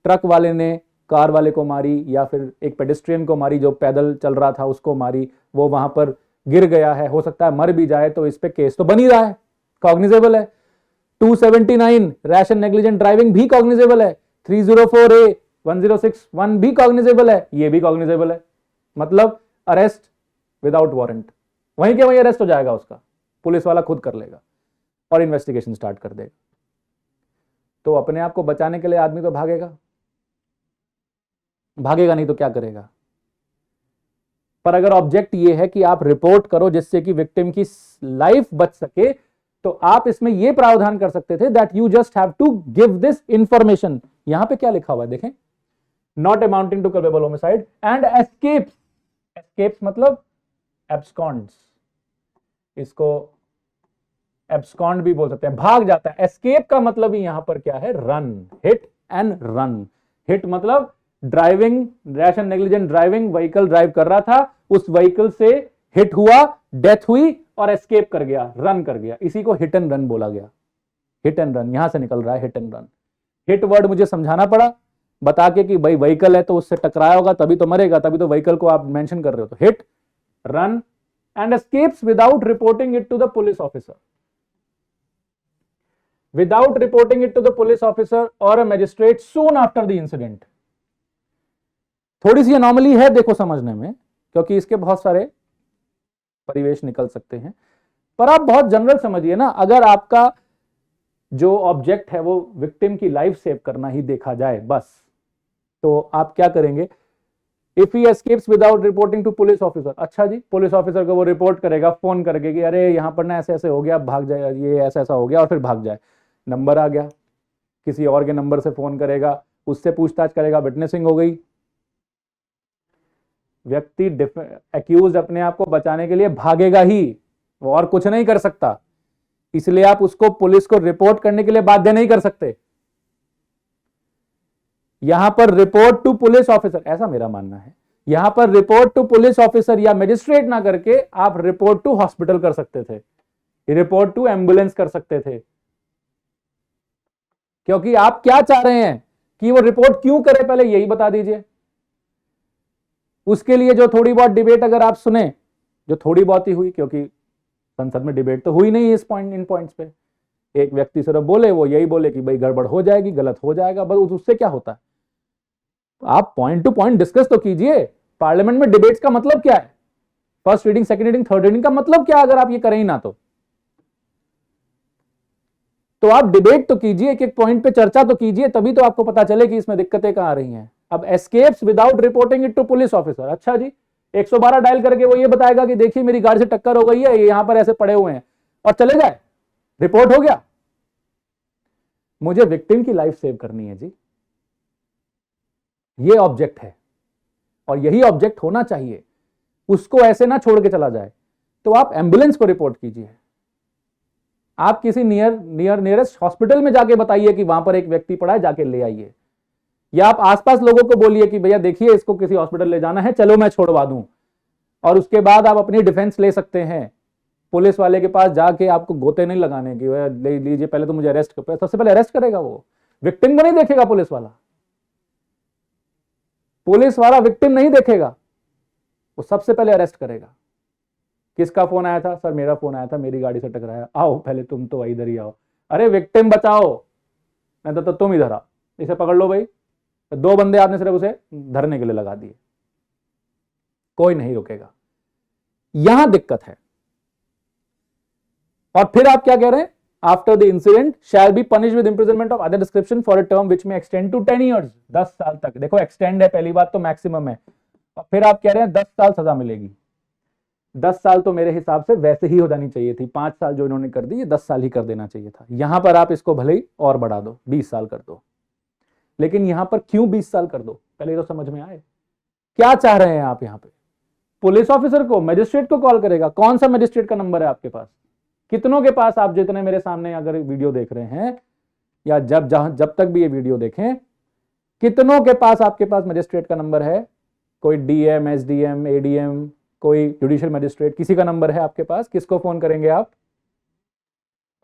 ट्रक वाले ने कार वाले को मारी, या फिर एक पेडेस्ट्रियन को मारी जो पैदल चल रहा था उसको मारी, वो वहां पर गिर गया है, हो सकता है मर भी जाए, तो इस पे केस तो बन ही रहा है, कॉग्निजेबल है। 279 रैश एंड नेग्लिजेंट ड्राइविंग भी कॉग्निजेबल है। 304A 1061 भी कॉग्निजेबल है, ये भी कॉग्निजेबल है। मतलब अरेस्ट विदाउट वारंट, वहीं के वहीं अरेस्ट हो जाएगा उसका, पुलिस वाला खुद कर लेगा और इन्वेस्टिगेशन स्टार्ट कर देगा। तो अपने आप को बचाने के लिए आदमी तो भागेगा, भागेगा नहीं तो क्या करेगा? पर अगर ऑब्जेक्ट ये है कि आप रिपोर्ट करो जिससे कि विक्टिम की लाइफ बच सके, तो आप इसमें यह प्रावधान कर सकते थे that you just have to give this information. यहां पे क्या लिखा हुआ है देखें, not amounting to culpable homicide and escapes. Escapes मतलब एब्सकॉन्ड्स, इसको एब्सकॉन्ड भी बोल सकते हैं, भाग जाता है। एस्केप का मतलब ही यहां पर क्या है, run, hit and run. Hit मतलब driving, rash and negligent driving, vehicle drive कर रहा था, उस व्हीकल से हिट हुआ, डेथ हुई और एस्केप कर गया, रन कर गया, इसी को हिट एंड रन बोला गया। हिट एंड रन यहां से निकल रहा है, hit and run. Hit word मुझे समझाना पड़ा बता के कि भाई व्हीकल है तो उससे टकराया होगा तभी तो मरेगा, तभी तो व्हीकल को आप मेंशन कर रहे हो। तो hit, run and escapes without reporting it to the police officer, without reporting it to the police officer or a magistrate soon after the incident। थोड़ी सी अनोमली है देखो समझने में, क्योंकि इसके बहुत सारे परिवेश निकल सकते हैं, पर आप बहुत जनरल समझिए ना। अगर आपका जो ऑब्जेक्ट है वो विक्टिम की लाइफ सेव करना ही देखा जाए बस, तो आप क्या करेंगे? If he escapes without reporting to police officer, अच्छा जी, पुलिस ऑफिसर को वो रिपोर्ट करेगा फोन करके कि अरे यहां पर ना ऐसे ऐसे हो गया, भाग जाए, ये ऐसा ऐसा हो गया, और फिर भाग जाए। नंबर आ गया, किसी और के नंबर से फोन करेगा, उससे पूछताछ करेगा, विटनेसिंग हो गई। व्यक्ति एक्यूज अपने आप को बचाने के लिए भागेगा ही, वो और कुछ नहीं कर सकता, इसलिए आप उसको पुलिस को रिपोर्ट करने के लिए बाध्य नहीं कर सकते। यहां पर रिपोर्ट टू पुलिस ऑफिसर, ऐसा मेरा मानना है, यहां पर रिपोर्ट टू पुलिस ऑफिसर या मजिस्ट्रेट ना करके आप रिपोर्ट टू हॉस्पिटल कर सकते थे, रिपोर्ट टू एम्बुलेंस कर सकते थे। क्योंकि आप क्या चाह रहे हैं कि वो रिपोर्ट क्यों करे, पहले यही बता दीजिए। उसके लिए जो थोड़ी बहुत डिबेट अगर आप सुने, जो थोड़ी बहुत ही हुई, क्योंकि संसद में डिबेट तो हुई नहीं इस पॉइंट, इन पॉइंट्स पे, एक व्यक्ति सिर्फ बोले, वो यही बोले कि भाई गड़बड़ हो जाएगी, गलत हो जाएगा, बस उससे क्या होता है। आप पॉइंट टू पॉइंट डिस्कस तो कीजिए। पार्लियामेंट में डिबेट्स का मतलब क्या है, first reading, second reading, third reading का मतलब क्या, अगर आप ये करें ही ना तो आप डिबेट तो कीजिए, एक एक पॉइंट पे चर्चा तो कीजिए, तभी तो आपको पता चले कि इसमें दिक्कतें कहां आ रही हैं। अब escapes without reporting it to police officer, अच्छा जी 112 डायल करके वो ये बताएगा कि देखिए मेरी गाड़ी से टक्कर हो गई है, यहां पर ऐसे पड़े हुए हैं, और चले जाए, रिपोर्ट हो गया। मुझे विक्टिम की लाइफ सेव करनी है जी, ये ऑब्जेक्ट है और यही ऑब्जेक्ट होना चाहिए। उसको ऐसे ना छोड़ के चला जाए, तो आप एम्बुलेंस को रिपोर्ट कीजिए। आप किसी नियरेस्ट हॉस्पिटल में जाके बताइए कि वहां पर एक व्यक्ति पड़ा है, जाके ले आइए। या आप आसपास लोगों को बोलिए कि भैया देखिए इसको किसी हॉस्पिटल ले जाना है, चलो मैं छोड़वा दूं। और उसके बाद आप अपनी डिफेंस ले सकते हैं। पुलिस वाले के पास जाके आपको गोते नहीं लगाने की, ले लीजिए पहले तो मुझे अरेस्ट कर, सबसे पहले अरेस्ट करेगा वो, विक्टिम को नहीं देखेगा। पुलिस वाला विक्टिम नहीं देखेगा, वो सबसे पहले अरेस्ट करेगा। किसका फोन आया था? सर मेरा फोन आया था, मेरी गाड़ी से टकराया, आओ पहले तुम तो इधर ही आओ। अरे विक्टिम बचाओ, नहीं तो तुम इधर आओ, इसे पकड़ लो भाई। तो 2 बंदे आपने सिर्फ उसे धरने के लिए लगा दिए, कोई नहीं रुकेगा। यहां दिक्कत है। और फिर आप क्या कह रहे हैं? After the incident shall be punish with imprisonment of other description for a term which में एक्सटेंड टू 10 ईयर्स, 10 साल तक। देखो एक्सटेंड है, पहली बात तो मैक्सिमम है, और फिर आप कह रहे हैं 10 साल सजा मिलेगी। 10 साल तो मेरे हिसाब से वैसे ही हो जानी चाहिए थी, 5 साल जो इन्होंने कर दी, ये 10 साल ही कर देना चाहिए था। यहां पर आप इसको भले ही और बढ़ा दो, 20 साल कर दो, लेकिन यहां पर क्यों 20 साल कर दो, पहले तो समझ में आए क्या चाह रहे हैं आप। यहां पे पुलिस ऑफिसर को, मजिस्ट्रेट को कॉल करेगा। कौन सा मजिस्ट्रेट का नंबर है आपके पास? कितनों के पास, आप जितने मेरे सामने अगर वीडियो देख रहे हैं, या जब तक भी ये वीडियो देखें, कितनों के पास आपके पास मजिस्ट्रेट का नंबर है? कोई डीएम, एसडीएम, एडीएम, कोई जुडिशियल मजिस्ट्रेट, किसी का नंबर है आपके पास? किसको फोन करेंगे आप?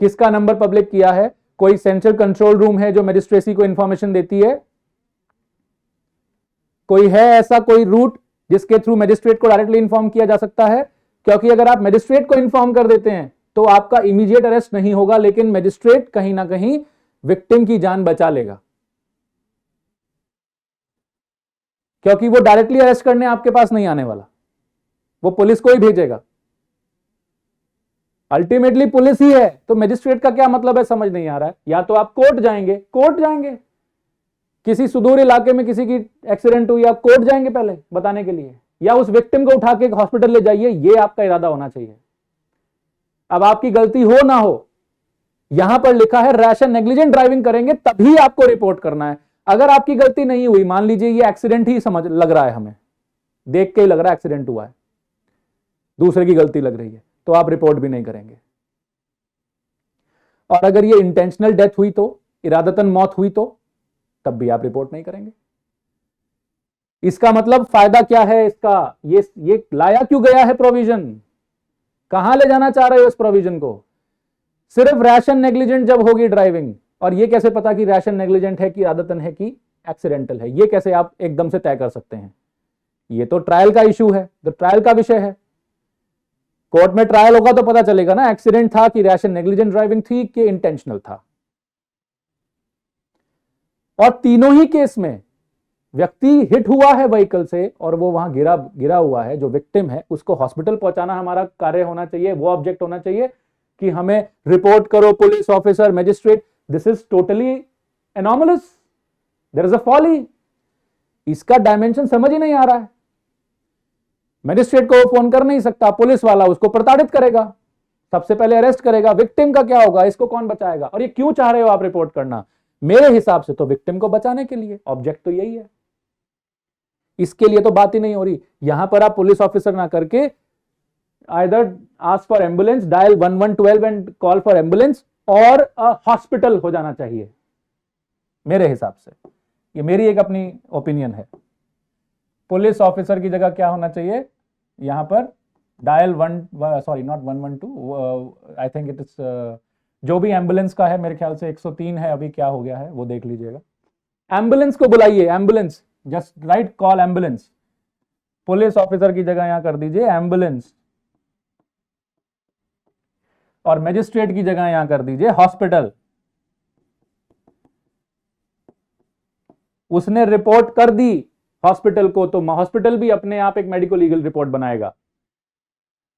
किसका नंबर पब्लिक किया है? कोई सेंट्रल कंट्रोल रूम है जो मजिस्ट्रेसी को इंफॉर्मेशन देती है? कोई है ऐसा कोई रूट जिसके थ्रू मजिस्ट्रेट को डायरेक्टली इंफॉर्म किया जा सकता है? क्योंकि अगर आप मजिस्ट्रेट को इंफॉर्म कर देते हैं तो आपका इमीडिएट अरेस्ट नहीं होगा, लेकिन मजिस्ट्रेट कहीं ना कहीं विक्टिम की जान बचा लेगा, क्योंकि वो डायरेक्टली अरेस्ट करने आपके पास नहीं आने वाला, वो पुलिस को ही भेजेगा। अल्टीमेटली पुलिस ही है, तो मजिस्ट्रेट का क्या मतलब है समझ नहीं आ रहा है। या तो आप कोर्ट जाएंगे, किसी सुदूर इलाके में किसी की एक्सीडेंट हुई, आप कोर्ट जाएंगे पहले बताने के लिए, या उस विक्टिम को उठा के हॉस्पिटल ले जाइए, ये आपका इरादा होना चाहिए। अब आपकी गलती हो ना हो, यहां पर लिखा है रैश एंड नेग्लिजेंट ड्राइविंग करेंगे तभी आपको रिपोर्ट करना है। अगर आपकी गलती नहीं हुई, मान लीजिए ये एक्सीडेंट ही समझ लग रहा है, हमें देख के ही लग रहा है एक्सीडेंट हुआ है, दूसरे की गलती लग रही है, तो आप रिपोर्ट भी नहीं करेंगे। और अगर ये इंटेंशनल डेथ हुई, तो इरादतन मौत हुई, तो तब भी आप रिपोर्ट नहीं करेंगे। इसका मतलब फायदा क्या है इसका? ये लाया क्यों गया है प्रोविजन? कहां ले जाना चाह रहे हो इस प्रोविजन को? सिर्फ रैश एंड नेग्लिजेंट जब होगी ड्राइविंग, और ये कैसे पता कि रैश एंड नेग्लिजेंट है कि इरादतन है कि एक्सीडेंटल है? ये कैसे आप एकदम से तय कर सकते हैं? ये तो ट्रायल का इशू है, तो ट्रायल का विषय है। कोर्ट में ट्रायल होगा तो पता चलेगा ना, एक्सीडेंट था कि रैश एंड नेग्लिजेंट ड्राइविंग थी कि इंटेंशनल था। और तीनों ही केस में व्यक्ति हिट हुआ है व्हीकल से, और वो वहां गिरा हुआ है, जो विक्टिम है उसको हॉस्पिटल पहुंचाना हमारा कार्य होना चाहिए, वो ऑब्जेक्ट होना चाहिए कि हमें रिपोर्ट करो police officer, magistrate. This is totally anomalous, there is a folly. इसका डायमेंशन समझ ही नहीं आ रहा है। मजिस्ट्रेट को फोन कर नहीं सकता, पुलिस वाला उसको प्रताड़ित करेगा, सबसे पहले अरेस्ट करेगा। विक्टिम का क्या होगा? इसको कौन बचाएगा? और ये क्यों चाह रहे हो आप रिपोर्ट करना? मेरे हिसाब से तो विक्टिम को बचाने के लिए, ऑब्जेक्ट तो यही है। इसके लिए तो बात ही नहीं हो रही। यहां पर आप पुलिस ऑफिसर ना करके either ask for ambulance, dial 1112 and call for ambulance, और हॉस्पिटल हो जाना चाहिए मेरे हिसाब से। ये मेरी एक अपनी ओपिनियन है। पुलिस ऑफिसर की जगह क्या होना चाहिए, यहां पर dial not 112, I think it is जो भी एम्बुलेंस का है, मेरे ख्याल से 103 है, अभी क्या हो गया है वो देख लीजिएगा। एम्बुलेंस को बुलाइए, ambulance, just right call ambulance. Police officer की जगह यहां कर दीजिए एम्बुलेंस, और मजिस्ट्रेट की जगह यहां कर दीजिए हॉस्पिटल। उसने रिपोर्ट कर दी हॉस्पिटल को, तो हॉस्पिटल भी अपने आप एक मेडिको लीगल रिपोर्ट बनाएगा,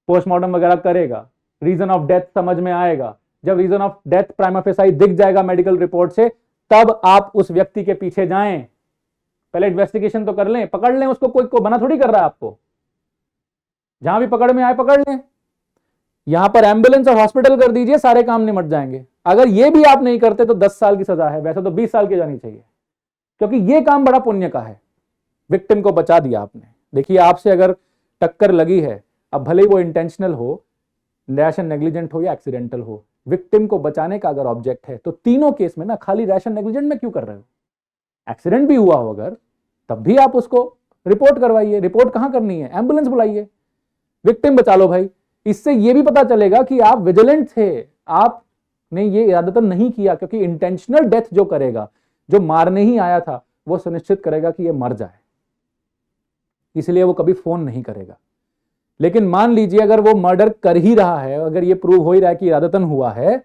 पोस्टमार्टम वगैरह करेगा, रीजन ऑफ डेथ समझ में आएगा। जब reason of death prima facie दिख जाएगा मेडिकल रिपोर्ट से, तब आप उस व्यक्ति के पीछे जाएं। पहले इन्वेस्टिगेशन तो कर लें, पकड़ लें उसको, कोई को मना थोड़ी कर रहा है आपको, जहां भी पकड़ में आए पकड़ लें। यहां पर एम्बुलेंस और हॉस्पिटल कर दीजिए, सारे काम निमट जाएंगे। अगर ये भी आप नहीं करते तो 10 साल की सजा है, वैसे तो 20 साल की जानी चाहिए, क्योंकि ये काम बड़ा पुण्य का है। विक्टिम को बचा दिया आपने। देखिए, आपसे अगर टक्कर लगी है, अब भले ही वो इंटेंशनल हो, रैशन नेग्लिजेंट हो या एक्सीडेंटल हो, विक्टिम को बचाने का अगर ऑब्जेक्ट है, तो तीनों केस में ना खाली रैशन नेग्लिजेंट में क्यों कर रहे हो? एक्सीडेंट भी हुआ हो अगर, तब भी आप उसको रिपोर्ट करवाइए। रिपोर्ट कहां करनी है? एम्बुलेंस बुलाइए, विक्टिम बचा लो भाई। इससे यह भी पता चलेगा कि आप विजिलेंट थे, आपने ये इरादतन नहीं किया, क्योंकि इंटेंशनल डेथ जो करेगा, जो मारने ही आया था, वो सुनिश्चित करेगा कि ये मर जाए, इसलिए वो कभी फोन नहीं करेगा। लेकिन मान लीजिए अगर वो मर्डर कर ही रहा है, अगर ये प्रूव हो ही रहा है कि इरादतन हुआ है,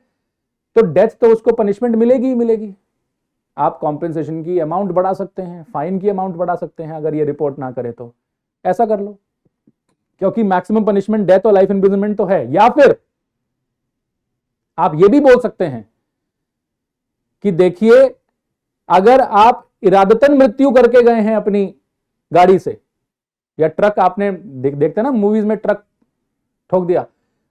तो डेथ तो उसको पनिशमेंट मिलेगी ही मिलेगी। आप कॉम्पेंसेशन की अमाउंट बढ़ा सकते हैं, फाइन की अमाउंट बढ़ा सकते हैं, अगर ये रिपोर्ट ना करे तो ऐसा कर लो, क्योंकि मैक्सिमम पनिशमेंट डेथ और लाइफ इंप्रिजनमेंट तो है। या फिर आप ये भी बोल सकते हैं कि देखिए, अगर आप इरादतन मृत्यु करके गए हैं अपनी गाड़ी से, या ट्रक आपने देखते ना मूवीज में, ट्रक ठोक दिया,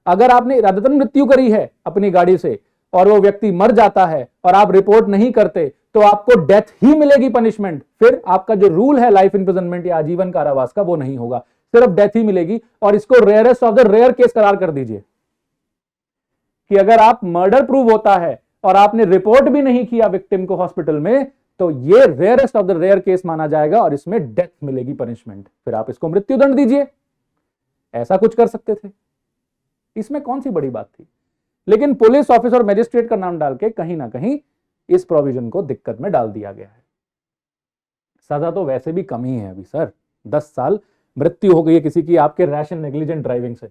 अगर आपने इरादतन मृत्यु करी है अपनी गाड़ी से और वो व्यक्ति मर जाता है और आप रिपोर्ट नहीं करते, तो आपको डेथ ही मिलेगी पनिशमेंट। फिर आपका जो रूल है लाइफ इंप्रिजनमेंट या आजीवन कारावास का, वो नहीं होगा, सिर्फ डेथ ही मिलेगी। और इसको rarest of the rare case करार कर दीजिए कि अगर आप मर्डर प्रूव होता है और आपने रिपोर्ट भी नहीं किया विक्टिम को हॉस्पिटल में, तो ये rarest of the rare case माना जाएगा और इसमें डेथ मिलेगी पनिशमेंट। फिर आप इसको मृत्युदंड दीजिए, ऐसा कुछ कर सकते थे, इसमें कौन सी बड़ी बात थी। लेकिन पुलिस ऑफिसर और मजिस्ट्रेट का नाम डाल के कहीं ना कहीं इस प्रोविजन को दिक्कत में डाल दिया गया है। सजा तो वैसे भी कम ही है अभी सर, 10 साल, मृत्यु हो गई है किसी की आपके रैशन नेग्लिजेंट ड्राइविंग से।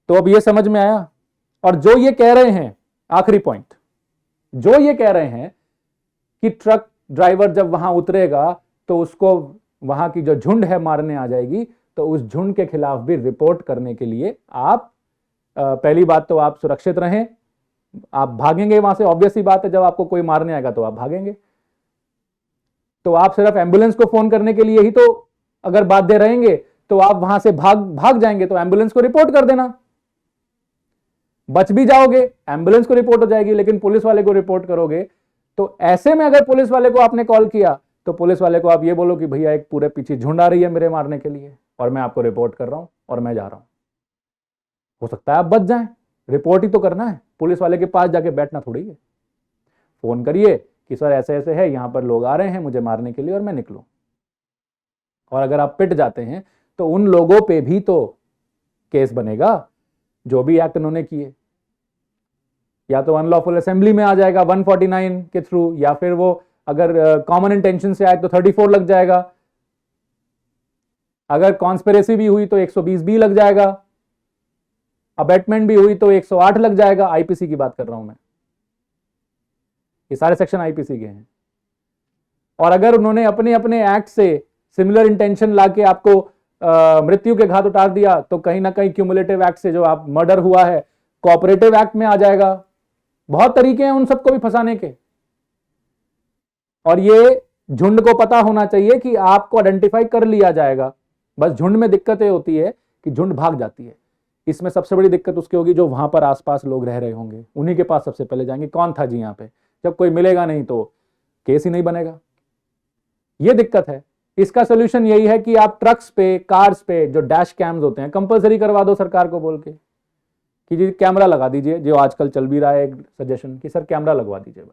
तो अब ये समझ में आया। और जो ये कह रहे हैं, आखिरी पॉइंट, जो ये कह रहे हैं कि ट्रक ड्राइवर जब वहां उतरेगा तो उसको वहां की जो झुंड है मारने आ जाएगी, तो उस झुंड के खिलाफ भी रिपोर्ट करने के लिए आप पहली बात तो आप सुरक्षित रहें। आप भागेंगे वहां से, ऑब्वियस सी बात है, जब आपको कोई मारने आएगा तो आप भागेंगे। तो आप सिर्फ एम्बुलेंस को फोन करने के लिए ही तो अगर बाध्य रहेंगे, तो आप वहां से भाग जाएंगे, तो एम्बुलेंस को रिपोर्ट कर देना, बच भी जाओगे, एम्बुलेंस को रिपोर्ट हो जाएगी। लेकिन पुलिस वाले को रिपोर्ट करोगे, तो ऐसे में अगर पुलिस वाले को आपने कॉल किया, तो पुलिस वाले को आप ये बोलो कि भैया एक पूरे पीछे झुंड आ रही है मेरे मारने के लिए, और मैं आपको रिपोर्ट कर रहा हूं और मैं जा रहा हूं। हो सकता है आप बच जाएं, रिपोर्ट ही तो करना है, पुलिस वाले के पास जाके बैठना थोड़ी है। फोन करिए कि सर ऐसे ऐसे है, यहां पर लोग आ रहे हैं मुझे मारने के लिए, और मैं निकलूं। और अगर आप पिट जाते हैं तो उन लोगों पे भी तो केस बनेगा जो भी एक्ट उन्होंने किए। या तो अनलॉफुल असेंबली में आ जाएगा 149 के थ्रू, या फिर वो अगर कॉमन इंटेंशन से आए तो 34 लग जाएगा, अगर कॉन्स्पिरेसी भी हुई तो 120 बी लग जाएगा, अबेटमेंट भी हुई तो 108 लग जाएगा। आईपीसी की बात कर रहा हूं मैं, ये सारे सेक्शन आईपीसी के हैं। और अगर उन्होंने अपने अपने एक्ट से सिमिलर इंटेंशन लाके आपको मृत्यु के घाट उतार दिया, तो कहीं ना कहीं क्यूमुलेटिव एक्ट से जो आप मर्डर हुआ है कोऑपरेटिव एक्ट में आ जाएगा। बहुत तरीके हैं उन सबको भी फंसाने के। और ये झुंड को पता होना चाहिए कि आपको आइडेंटिफाई कर लिया जाएगा। बस झुंड में दिक्कतें होती है कि झुंड भाग जाती है। इसमें सबसे बड़ी दिक्कत उसकी होगी जो वहां पर आसपास लोग रह रहे होंगे, उन्हीं के पास सबसे पहले जाएंगे, कौन था जी यहाँ पे। जब कोई मिलेगा नहीं तो केस ही नहीं बनेगा, ये दिक्कत है। इसका सोल्यूशन यही है कि आप ट्रक्स पे, कार्स पे जो डैश कैम्स होते हैं कंपलसरी करवा दो सरकार को बोल के कि जी कैमरा लगा दीजिए, जो आजकल चल भी रहा है एक सजेशन कि सर कैमरा लगवा दीजिए बस।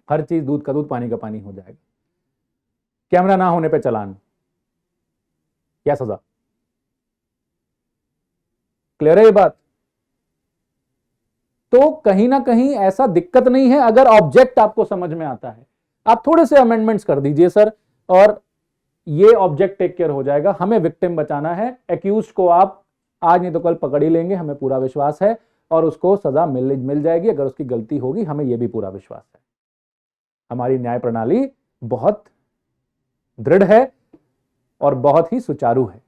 हर चीज दूध का दूध पानी का पानी हो जाएगा। कैमरा ना होने पे चालान या सजा। क्लियर है ये बात? तो कहीं ना कहीं ऐसा दिक्कत नहीं है अगर ऑब्जेक्ट आपको समझ में आता है। आप थोड़े से अमेंडमेंट्स कर दीजिए सर, और ये ऑब्जेक्ट टेक केयर हो जाएगा। हमें विक्टिम बचाना है, एक्यूज को आप आज नहीं तो कल पकड़ ही लेंगे, हमें पूरा विश्वास है, और उसको सजा मिल जाएगी अगर उसकी गलती होगी, हमें यह भी पूरा विश्वास है। हमारी न्याय प्रणाली बहुत दृढ़ है और बहुत ही सुचारू है।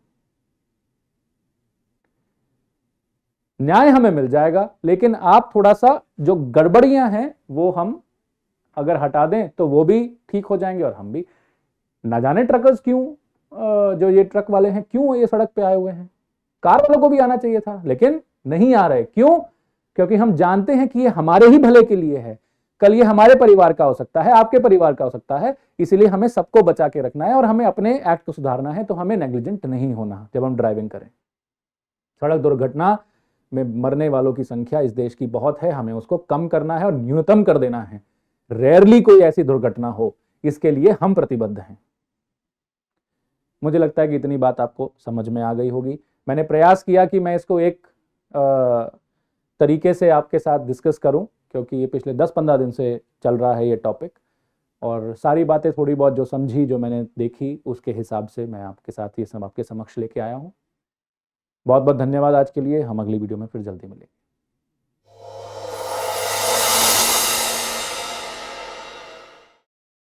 न्याय हमें मिल जाएगा, लेकिन आप थोड़ा सा जो गड़बड़ियां हैं वो हम अगर हटा दें तो वो भी ठीक हो जाएंगे और हम भी। ना जाने ट्रकर्स क्यों, जो ये ट्रक वाले हैं क्यों ये सड़क पे आए हुए हैं। कार वालों को भी आना चाहिए था, लेकिन नहीं आ रहे। क्यों? क्योंकि हम जानते हैं कि ये हमारे ही भले के लिए है। कल ये हमारे परिवार का हो सकता है, आपके परिवार का हो सकता है, इसलिए हमें सबको बचा के रखना है और हमें अपने एक्ट को सुधारना है। तो हमें नेग्लिजेंट नहीं होना जब हम ड्राइविंग करें। सड़क दुर्घटना में मरने वालों की संख्या इस देश की बहुत है, हमें उसको कम करना है और न्यूनतम कर देना है। रेयरली कोई ऐसी दुर्घटना हो, इसके लिए हम प्रतिबद्ध हैं। मुझे लगता है कि इतनी बात आपको समझ में आ गई होगी। मैंने प्रयास किया कि मैं इसको एक तरीके से आपके साथ डिस्कस करूं, क्योंकि ये पिछले 10-15 दिन से चल रहा है ये टॉपिक, और सारी बातें थोड़ी बहुत जो समझी, जो मैंने देखी, उसके हिसाब से मैं आपके साथ ये सब आपके समक्ष लेके आया हूं। बहुत बहुत धन्यवाद आज के लिए। हम अगली वीडियो में फिर जल्दी मिलेंगे।